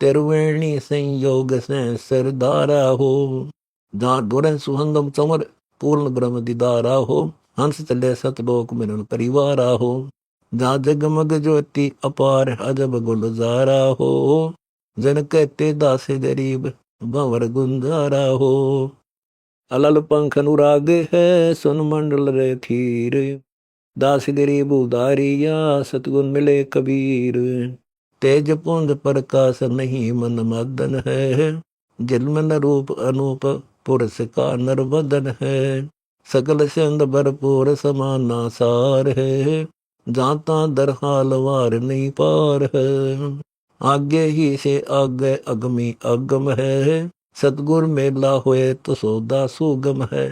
तिरुवेणी संयोग से सरदारा हो। जहाँ दुर सुहंगम चमर पूर्ण ब्रह्म दीदारा हो। हंस चले सतलोक मिलन परिवारा हो। जहाँ जगमग ज्योति अपार अजब गुलजारा हो। जन कहते दास गरीब भंवर गुंजारा हो। अलल पंख अनुराग है सुन मंडल रे थीर। दास गरीब उदारिया सतगुण मिले कबीर। तेज पुंज प्रकाश नहीं मन मदन है। जिलमन रूप अनूप पुरुष का नरबदन है। सकल सिंध भरपूर समाना सार है। जाता दर हाल वार नहीं पार है। आगे ही से आगे अगमी अगम है। सतगुर मेला होए तो सौदा सुगम है।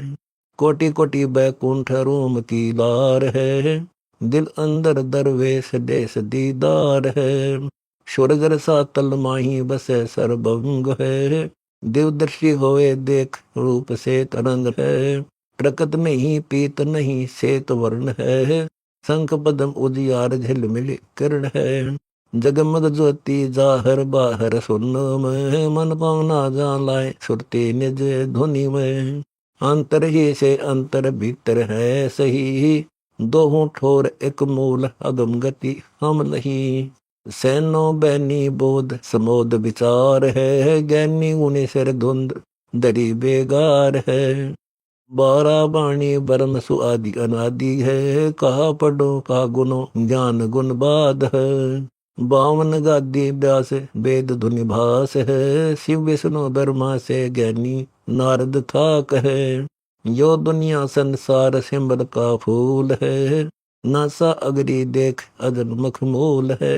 कोटि कोटि बैकुंठ रोम की लार है। दिल अंदर दरवेश देश दीदार है। स्वर्ग रसा तल माही बसे सर्वभंग है। देवदर्शी होए देख रूप से तरंग है। प्रकट नहीं पीत नहीं श्वेत वर्ण है। शंख पदम उजियार झिलमिल किरण है। जगमग ज्योति जाहर बाहर सुन में। मन पावना जा लाए सुरती निज धुनि में। अंतर ही से अंतर भीतर है सही। दोहूं ठोर एक मूल अगम गति हम लही। सैनो बैनी बोध समोद विचार है, ज्ञानी गुणी सिर धुंध दरी बेगार है। 12 बाणी ब्रह्म सुआदि अनादि है, कहा पढ़ो कहा गुनो ज्ञान गुण बाद है। 52 गादी व्यास वेद धुनि भास है, शिव विष्णु ब्रह्मा से ज्ञानी नारद था कहे। यो दुनिया संसार सिमर का फूल है, नासा अगरी देख अजर मखमूल है।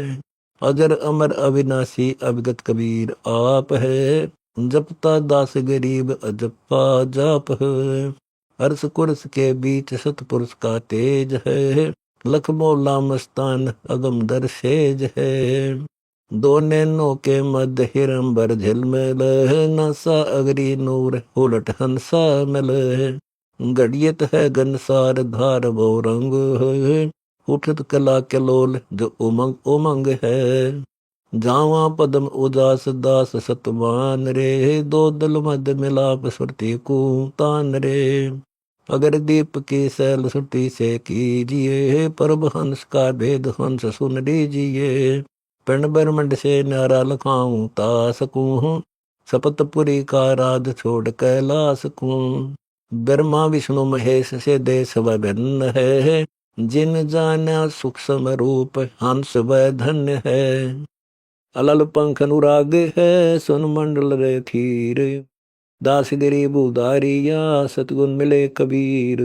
अजर अमर अविनाशी अविगत कबीर आप है, जपता दास गरीब अजपा जाप है। अर्श कुर्स के बीच सतपुरुष का तेज है, लख मोला मस्तान अगम दरसेज है। दो नैनों के मध्य हिरंबर झिलमिल है, नसा अगरी नूर उलट हंसा मिल है। गड़ियत है घनसार धार वो रंग है, उठत कला के लोल जो उमंग उमंग है। जावा पदम उदास दास सतमान रे, दो दल मध्य मिलाप सुरती को तान रे। अगर दीप की सैल सुटी से कीजिए, परब हंस का भेद हंस सुन लीजिए। पिंड ब्रह्मंड से नारा लखाऊं ता सकूं, सपतपुरी का राज छोड़ कैलाश को। ब्रह्मा विष्णु महेश से देश विभिन्न है, जिन जाना सूक्ष्म रूप हंस वह धन्य है। अलल पंख अनुराग है, सुन मंडल रे थीर, दास गरीब उदारिया सतगुण मिले कबीर।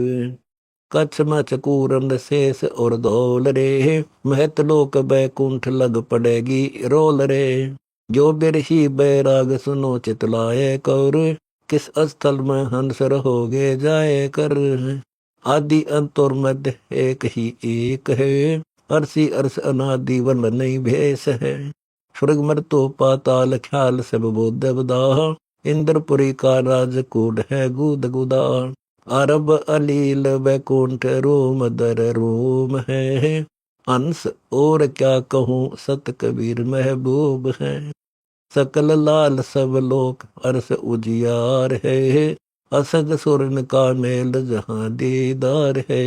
कच्छ मच कूरन शेष और धौल रे, महत लोक बैकुंठ लग पड़ेगी रोल रे। जो बिरही बैराग सुनो चितलाए कर, किस स्थल में हंस रहोगे जाए कर। आदि अंत और मध्य एक ही एक है, अरसी अरस अनादि वन नहीं भेष है। स्वर्ग मर्तो पाताल ख्याल सब बोध बदाह, इंद्रपुरी का राजकूट है गुद गुदा। अरब अलील वैकुंठ रोम दर रोम है, अंश और क्या कहूँ सत कबीर महबूब है। सकल लाल सब लोक अरस उजियार है, असग सुरन का मेल जहाँ दीदार है।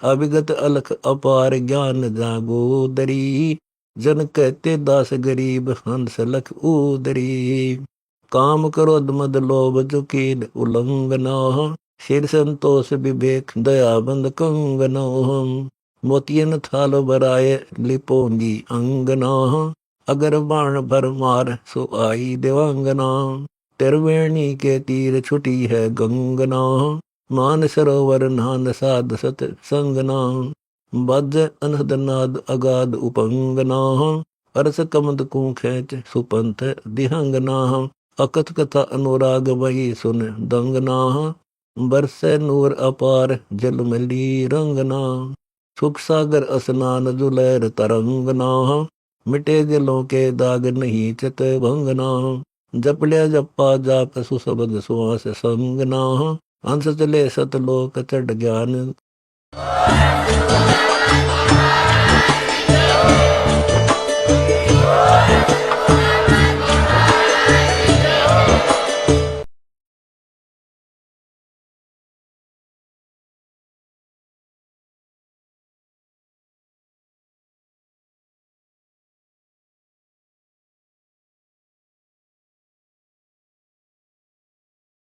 अविगत अलख अपार ज्ञान जागो दरी, जन कहते दास गरीब हंस लख उदरी। काम क्रोध मद लोभ जो कीन उल्लंघना, सिर संतोष विवेक दयाबंद कंगना। मोतियन थाल बराए लिपोंगी अंगना, अगर बाण भर मार सो आई देवांगना। त्रिवेणी के तीर छुटी है गंगना, मान सरोवर नान साध सत संगना। बज अनहद नाद अगाध उपंगना, अरस कमद को खेच सुपंथ दिहंगना। अकथ कथा अनुराग वही सुन दंगना, बरसे नूर अपार जल मिली रंगना। सुख सागर स्नान जुलैर तरंगना, मिटे दिलों के दाग नहीं चित भंगना। जप लिया जपा जाप सुशब्द सुहास संगना, हंस चले सतलोक चढ़ ज्ञान।